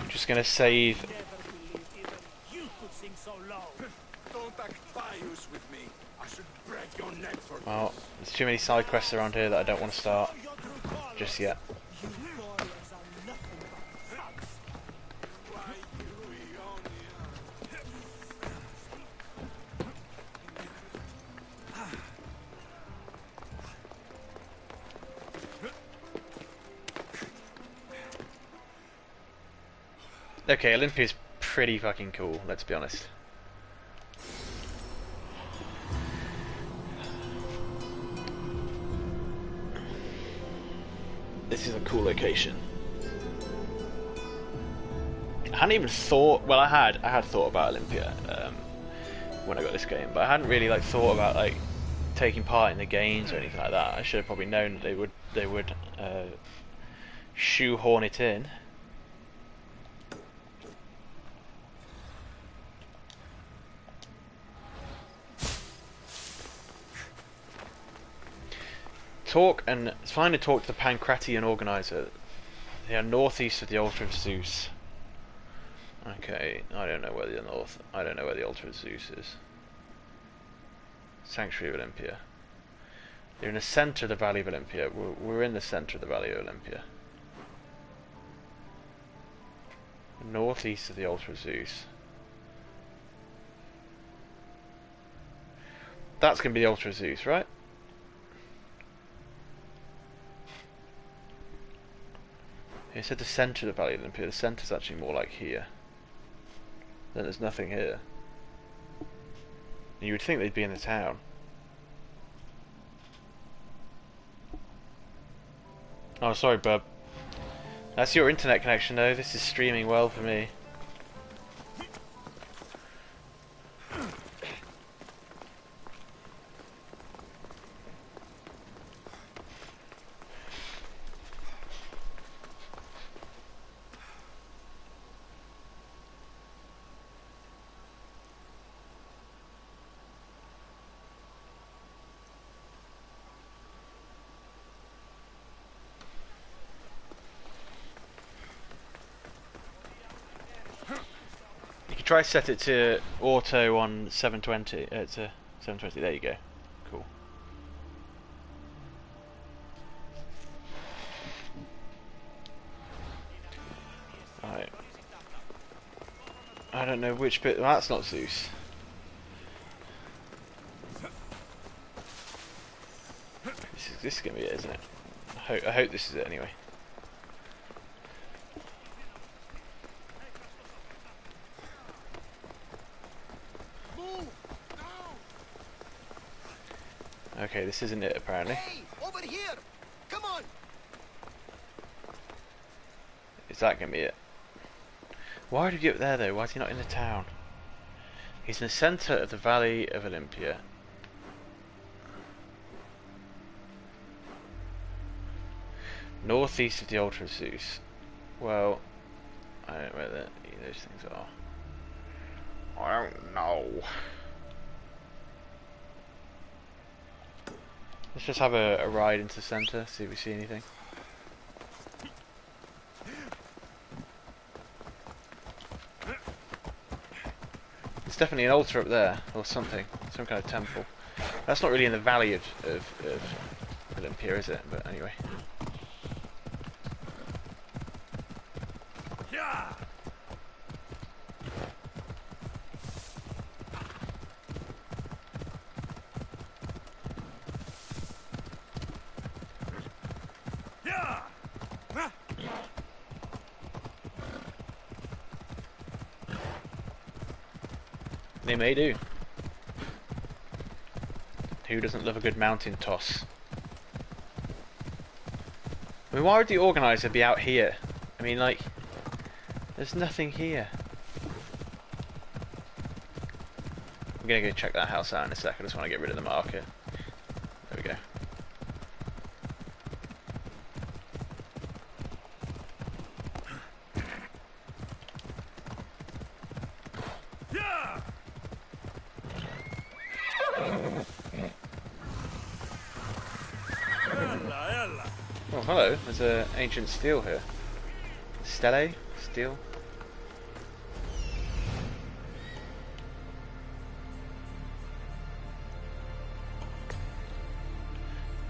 just going to save. You could sing so low. Don't act pious with me. I should break your neck for this. Well, there's too many side quests around here that I don't want to start just yet. Okay, Olympia's pretty fucking cool, let's be honest. This is a cool location. I hadn't even thought. Well, I had thought about Olympia when I got this game, but I hadn't really like thought about like taking part in the games or anything like that. I should have probably known that they would shoehorn it in. Find and talk to the Pancratian organizer. They are northeast of the altar of Zeus. Okay, I don't know where the altar of Zeus is. Sanctuary of Olympia. They're in the center of the Valley of Olympia. We're in the center of the Valley of Olympia. Northeast of the altar of Zeus. That's going to be the altar of Zeus, right? It said the centre of the Valley of Olympia. The centre's actually more like here. Then there's nothing here. You would think they'd be in the town. Oh, sorry, bub. That's your internet connection, though. This is streaming well for me. Try set it to auto on 720. It's a 720. There you go. Cool. don't know which bit. Well, that's not Zeus. This is gonna be it, isn't it? I hope this is it anyway. Okay, this isn't it apparently. Hey, over here! Come on! Is that gonna be it? Why would he be up there though? Why is he not in the town? He's in the centre of the Valley of Olympia. Northeast of the altar of Zeus. Well, I don't know where those things are. I don't know. Let's just have a ride into the centre, see if we see anything. There's definitely an altar up there, or something. Some kind of temple. That's not really in the Valley of Olympia, is it? But anyway. They may do. Who doesn't love a good mountain toss? I mean, why would the organizer be out here? I mean, like, there's nothing here. I'm gonna go check that house out in a sec. I just want to get rid of the marker. There we go. Oh, hello. There's an ancient steel here. Stele? Steel?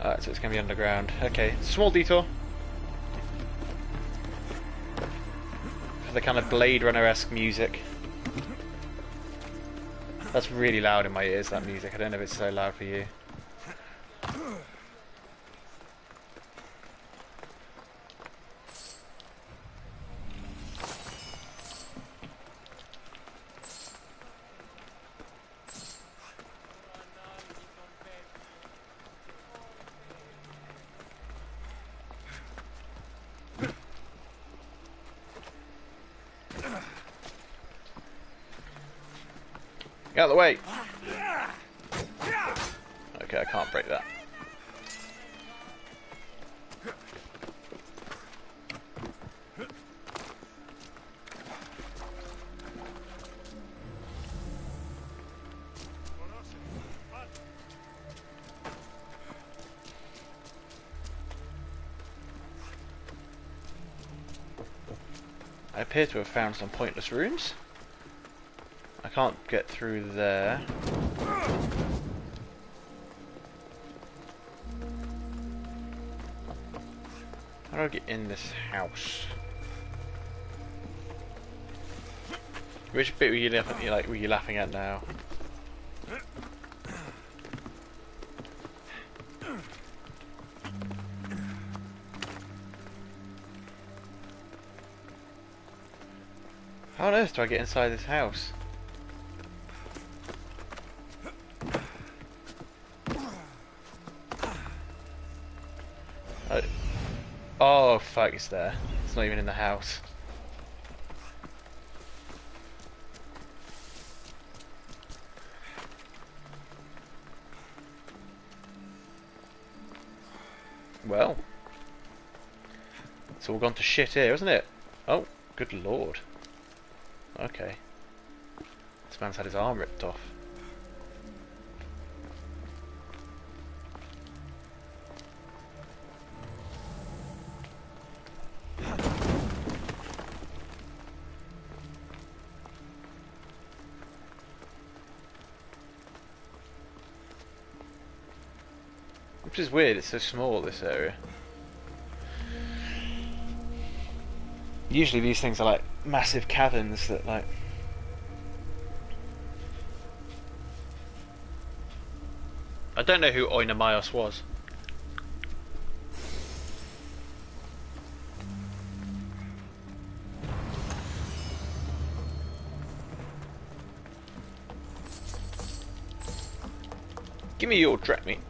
Alright, so it's going to be underground. Okay, small detour. For the kind of Blade Runner-esque music. That's really loud in my ears, that music. I don't know if it's so loud for you. Get out of the way! Okay, I can't break that. I appear to have found some pointless rooms. I can't get through there. How do I get in this house? Which bit were you laughing at now? How on earth do I get inside this house? Oh fuck, it's there. It's not even in the house. Well, it's all gone to shit here, isn't it? Oh, good lord. Okay. This man's had his arm ripped off. Which is weird, it's so small, this area. Usually these things are like massive caverns that like don't know who Oinamaios was. Give me your trap meat.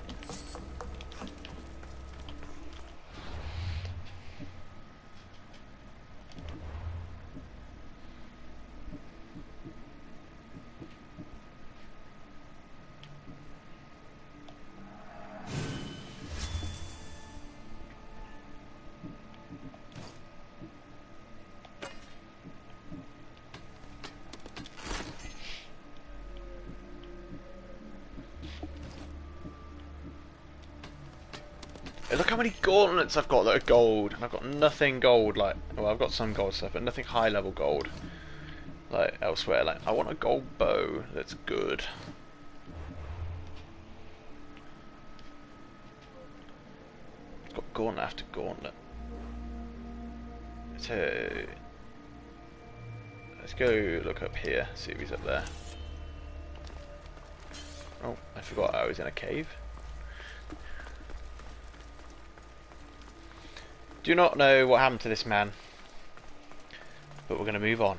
Look how many gauntlets I've got that are gold, and I've got nothing gold. Like, well, I've got some gold stuff, but nothing high level gold. Like elsewhere, like I want a gold bow that's good. Got gauntlet after gauntlet. So let's go look up here, see if he's up there. Oh, I forgot I was in a cave. Do not know what happened to this man, but we're going to move on.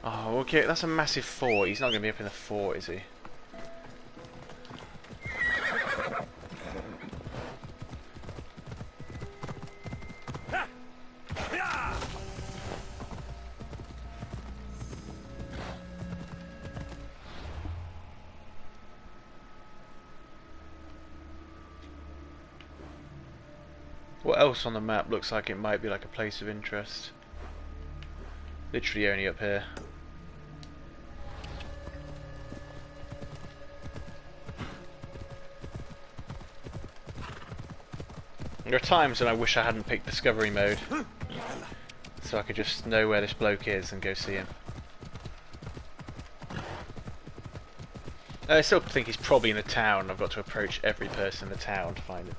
Oh, okay, that's a massive fort. He's not going to be up in the fort, is he? What else on the map looks like it might be like a place of interest? Literally only up here. There are times when I wish I hadn't picked discovery mode, so I could just know where this bloke is and go see him. I still think he's probably in the town. I've got to approach every person in the town to find him.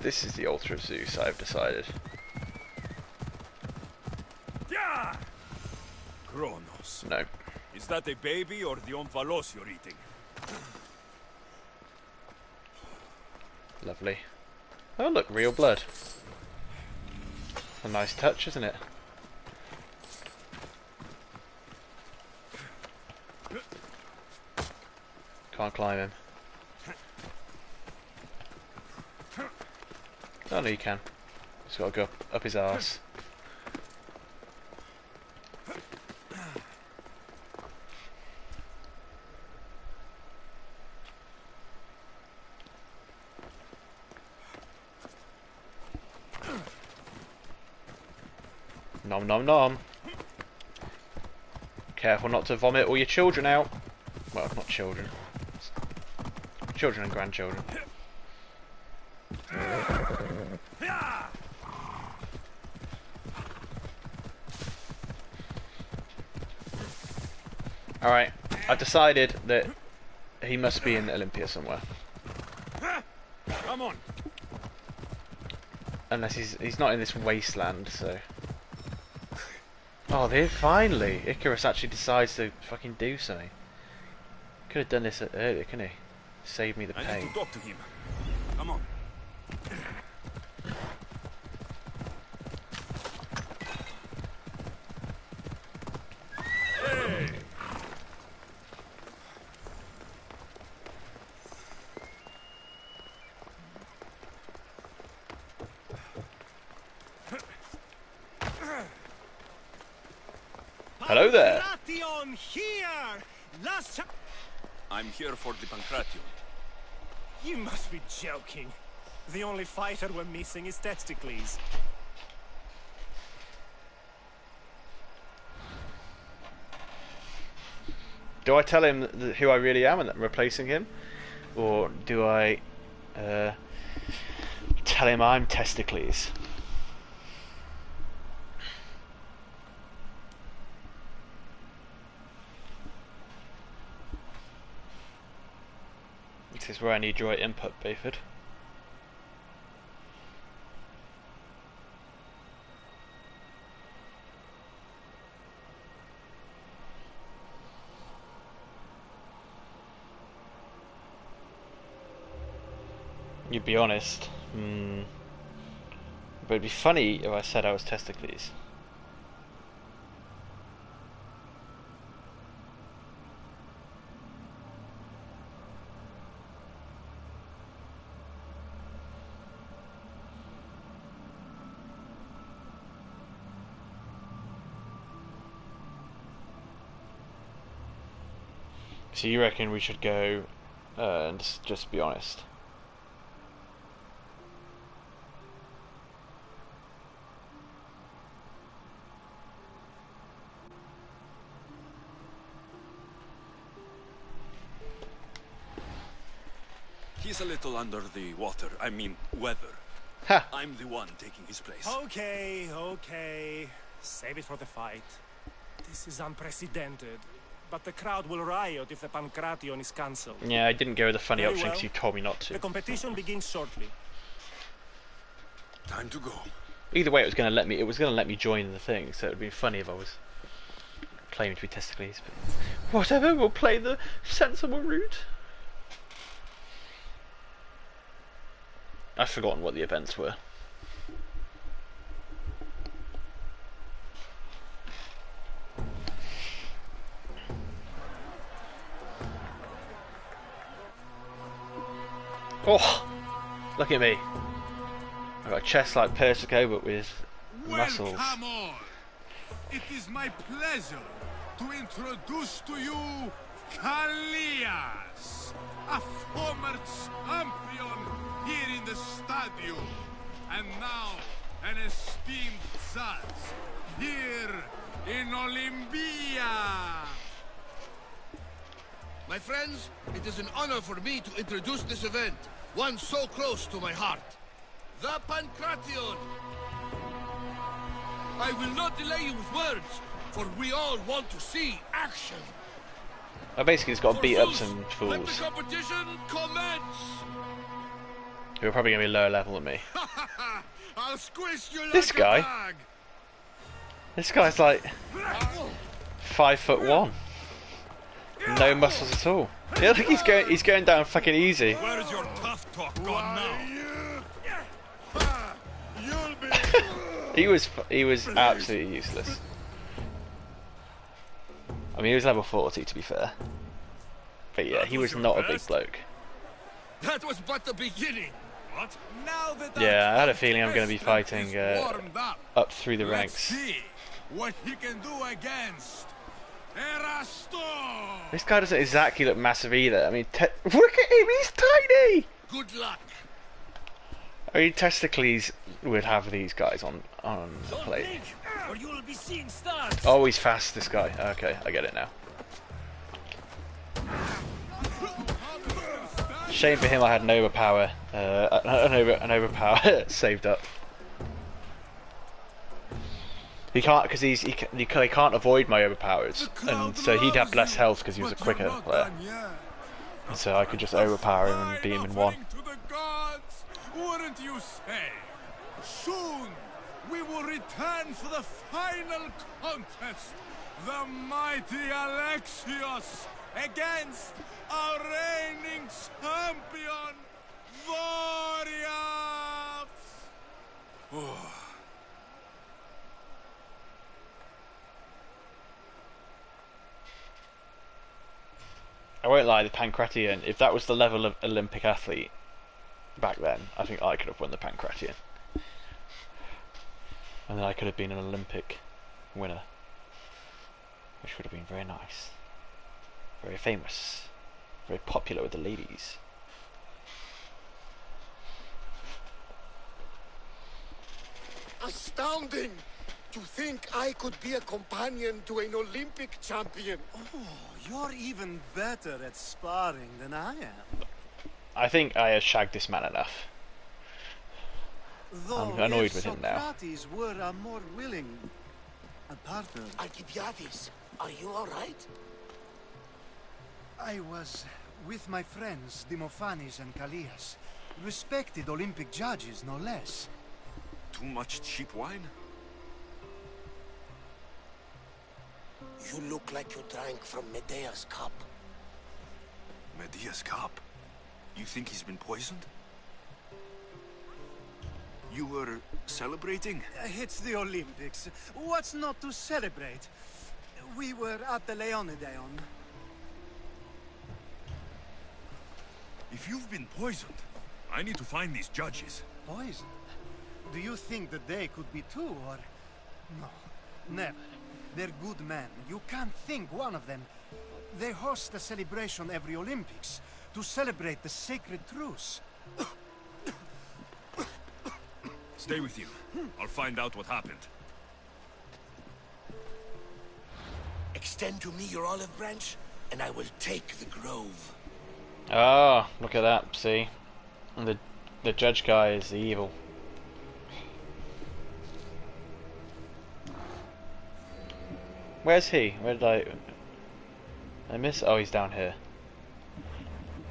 This is the altar of Zeus, I've decided. Yeah! Kronos. No. Is that a baby or the omphalos you're eating? Lovely. Oh look, real blood. A nice touch, isn't it? Can't climb him. Oh no, you can. Just gotta go up his arse. Nom nom nom. Careful not to vomit all your children out. Well, not children. Children and grandchildren. Alright, I've decided that he must be in Olympia somewhere. Come on. Unless he's not in this wasteland, so. Oh, there finally! Icarus actually decides to fucking do something. Could have done this earlier, couldn't he? Save me the pain. I need to talk to him. Come on. Hey. Hello there. Pancration here! I'm here for the Pancration. You must be joking. The only fighter we're missing is Testicles. Do I tell him who I really am and that I'm replacing him? Or do I tell him I'm Testicles? tactics is where I need your right input, Bayford. You'd be honest. But it'd be funny if I said I was Testicles. So you reckon we should go and just be honest? He's a little under the water. I mean, weather. Ha! I'm the one taking his place. Okay, okay. Save it for the fight. This is unprecedented. But the crowd will riot if the Pancration is cancelled. Yeah, I didn't go with the funny Very option because well. you told me not to. The competition begins shortly. Time to go. Either way, it was going to let me join the thing, so it would be funny if I was claiming to be Testicles. But whatever, we'll play the sensible route. I've forgotten what the events were. Oh, look at me. I've got a chest like Persico, but with muscles. Welcome all. It is my pleasure to introduce to you Kalias, a former champion here in the stadium, and now an esteemed judge here in Olympia. My friends, it is an honor for me to introduce this event, one so close to my heart. The Pancration! I will not delay you with words, for we all want to see action. I basically just got to beat up some Let the fools competition commence! who are probably going to be lower level than me. I'll squish you like This a guy? bag. This guy's like 5'1". No muscles at all. Yeah, look, he's going down fucking easy. Where's your tough talk gone now? You'll be... He was absolutely useless. I mean, he was level 40 to be fair. But yeah, he was not a big bloke. That was but the beginning. What? Now that Yeah, I had a feeling I'm going to be fighting warmed up through the let's ranks. see what he can do against Erasto. This guy doesn't exactly look massive either. I mean, look at him, he's tiny! Good luck. I mean, Testicles would have these guys on the plate. Or you will be seeing stars. Oh, he's fast, this guy. Okay, I get it now. Shame for him I had an overpower, an overpower saved up. He can't, because he can't avoid my overpowers, and so he'd have less health because he was a quicker player. And so I could just overpower him and beat him in one. To the gods, wouldn't you say? Soon we will return for the final contest. The mighty Alexios against our reigning champion, Warriors. I won't lie, the Pancration, if that was the level of Olympic athlete back then, I think I could have won the Pancration. And then I could have been an Olympic winner. Which would have been very nice. Very famous. Very popular with the ladies. Astounding! To think I could be a companion to an Olympic champion. Oh, you're even better at sparring than I am. I think I have shagged this man enough. Though I'm annoyed if with him now. Socrates were a more willing a partner. Alcibiades, are you all right? I was With my friends, Dimophanes and Callias. Respected Olympic judges, no less. Too much cheap wine? You look like you drank from Medea's cup. Medea's cup? You think he's been poisoned? You were celebrating? It's the Olympics. What's not to celebrate? We were at the Leonideon. If you've been poisoned, I need to find these judges. Poisoned? Do you think that they could be too, or... No, never. They're good men. You can't think one of them. They host a celebration every Olympics to celebrate the sacred truce. Stay with you. I'll find out what happened. Extend to me your olive branch, and I will take the grove. Ah, look at that, see? And the judge guy is the evil. Where's he? Where did I miss? Oh, he's down here.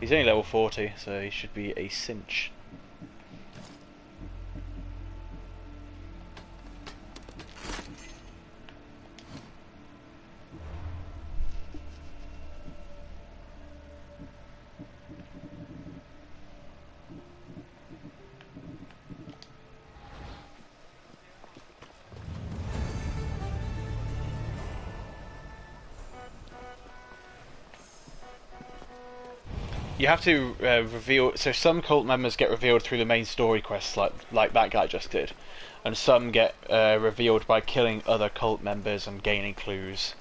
He's only level 40, so he should be a cinch. You have to reveal, so some cult members get revealed through the main story quests, like that guy just did, and some get revealed by killing other cult members and gaining clues,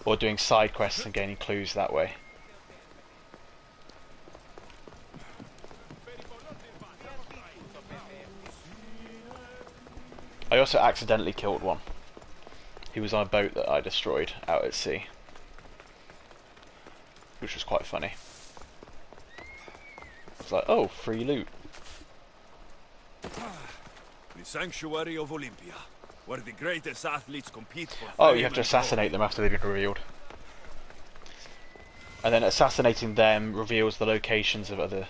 or doing side quests and gaining clues that way. I also accidentally killed one. He was on a boat that I destroyed out at sea, which was quite funny. It's like, oh, free loot. The Sanctuary of Olympia, where the greatest athletes compete for Oh, fame you have to and assassinate them after they've been revealed. And then assassinating them reveals the locations of other...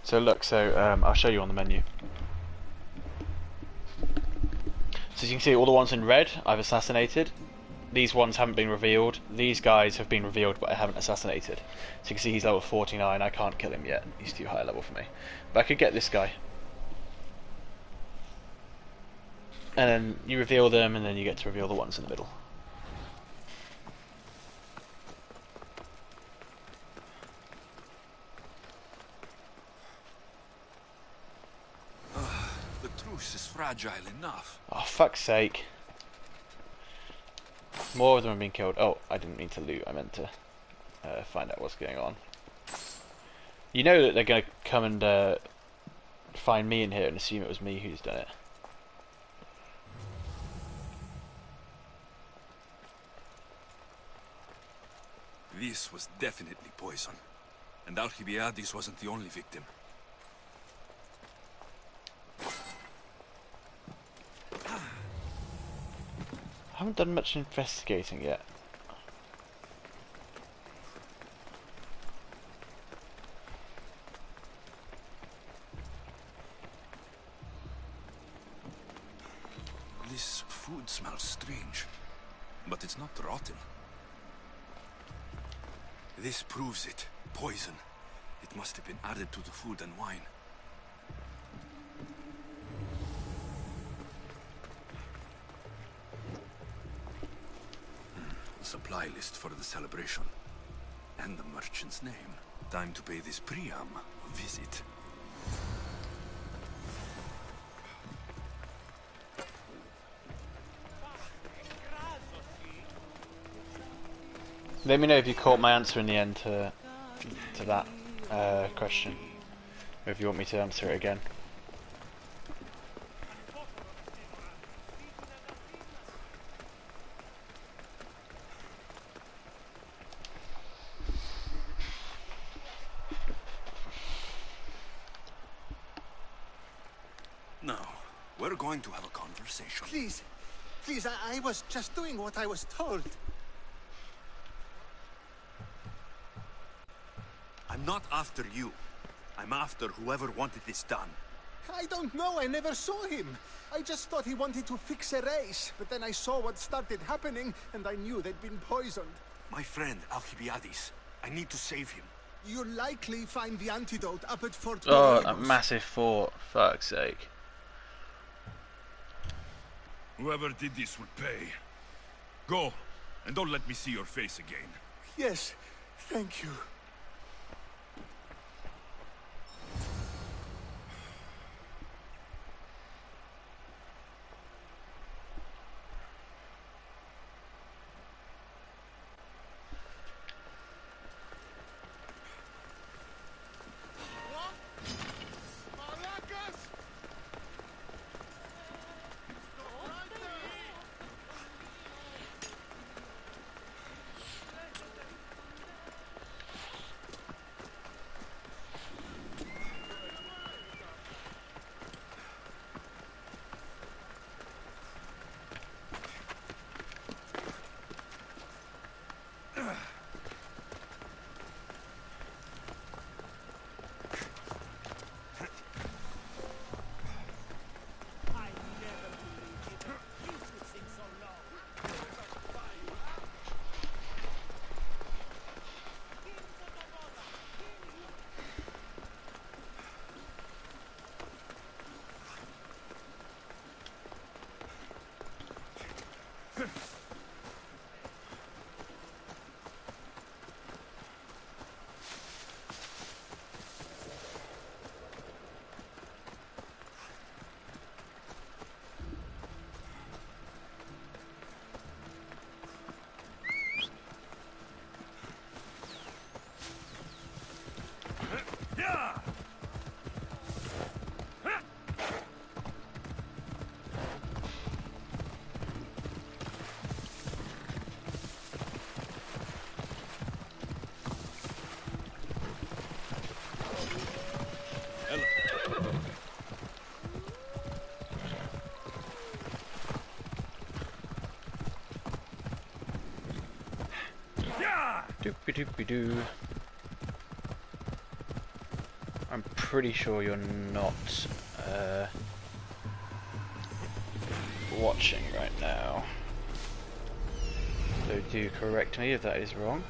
So look, I'll show you on the menu. So as you can see, all the ones in red I've assassinated. These ones haven't been revealed. These guys have been revealed but I haven't assassinated. So you can see he's level 49. I can't kill him yet. He's too high level for me. But I could get this guy. And then you reveal them, and then you get to reveal the ones in the middle. the truce is fragile enough. Oh, fuck's sake. More of them have been killed. Oh, I didn't mean to loot. I meant to find out what's going on. You know that they're going to come and find me in here and assume it was me who's done it. This was definitely poison. And Alcibiades wasn't the only victim. I haven't done much investigating yet. This food smells strange, but it's not rotten. This proves it. Poison. It must have been added to the food and wine. Supply list for the celebration. And the merchant's name. Time to pay this Priam a visit. Let me know if you caught my answer in the end to that question, or if you want me to answer it again. Now, We're going to have a conversation. Please. Please, I was just doing what I was told. I'm not after you. I'm after whoever wanted this done. I don't know, I never saw him. I just thought he wanted to fix a race, but then I saw what started happening, and I knew they'd been poisoned. My friend, Alcibiades. I need to save him. You'll likely find the antidote up at Fort Oh, Coriolis. a massive fort. Fuck's sake. Whoever did this will pay. Go, and don't let me see your face again. Yes, thank you. Doopy-doopy-doo. I'm pretty sure you're not watching right now. So do correct me if that is wrong.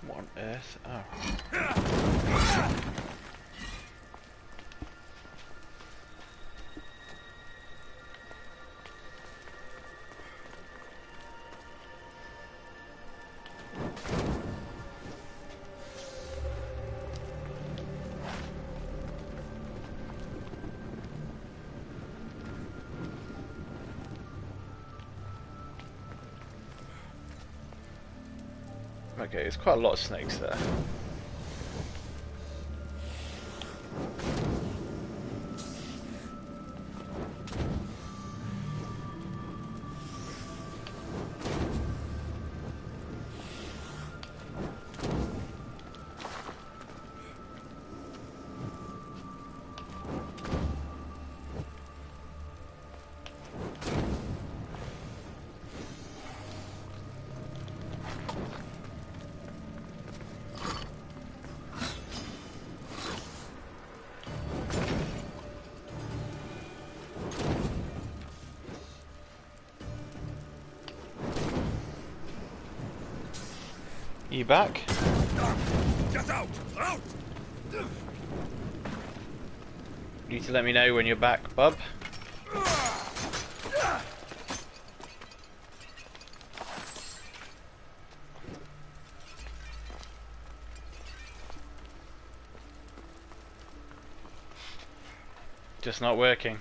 What on earth? Oh. Okay, there's quite a lot of snakes there. You back? Get out! Out! You need to let me know when you're back, bub. Just not working.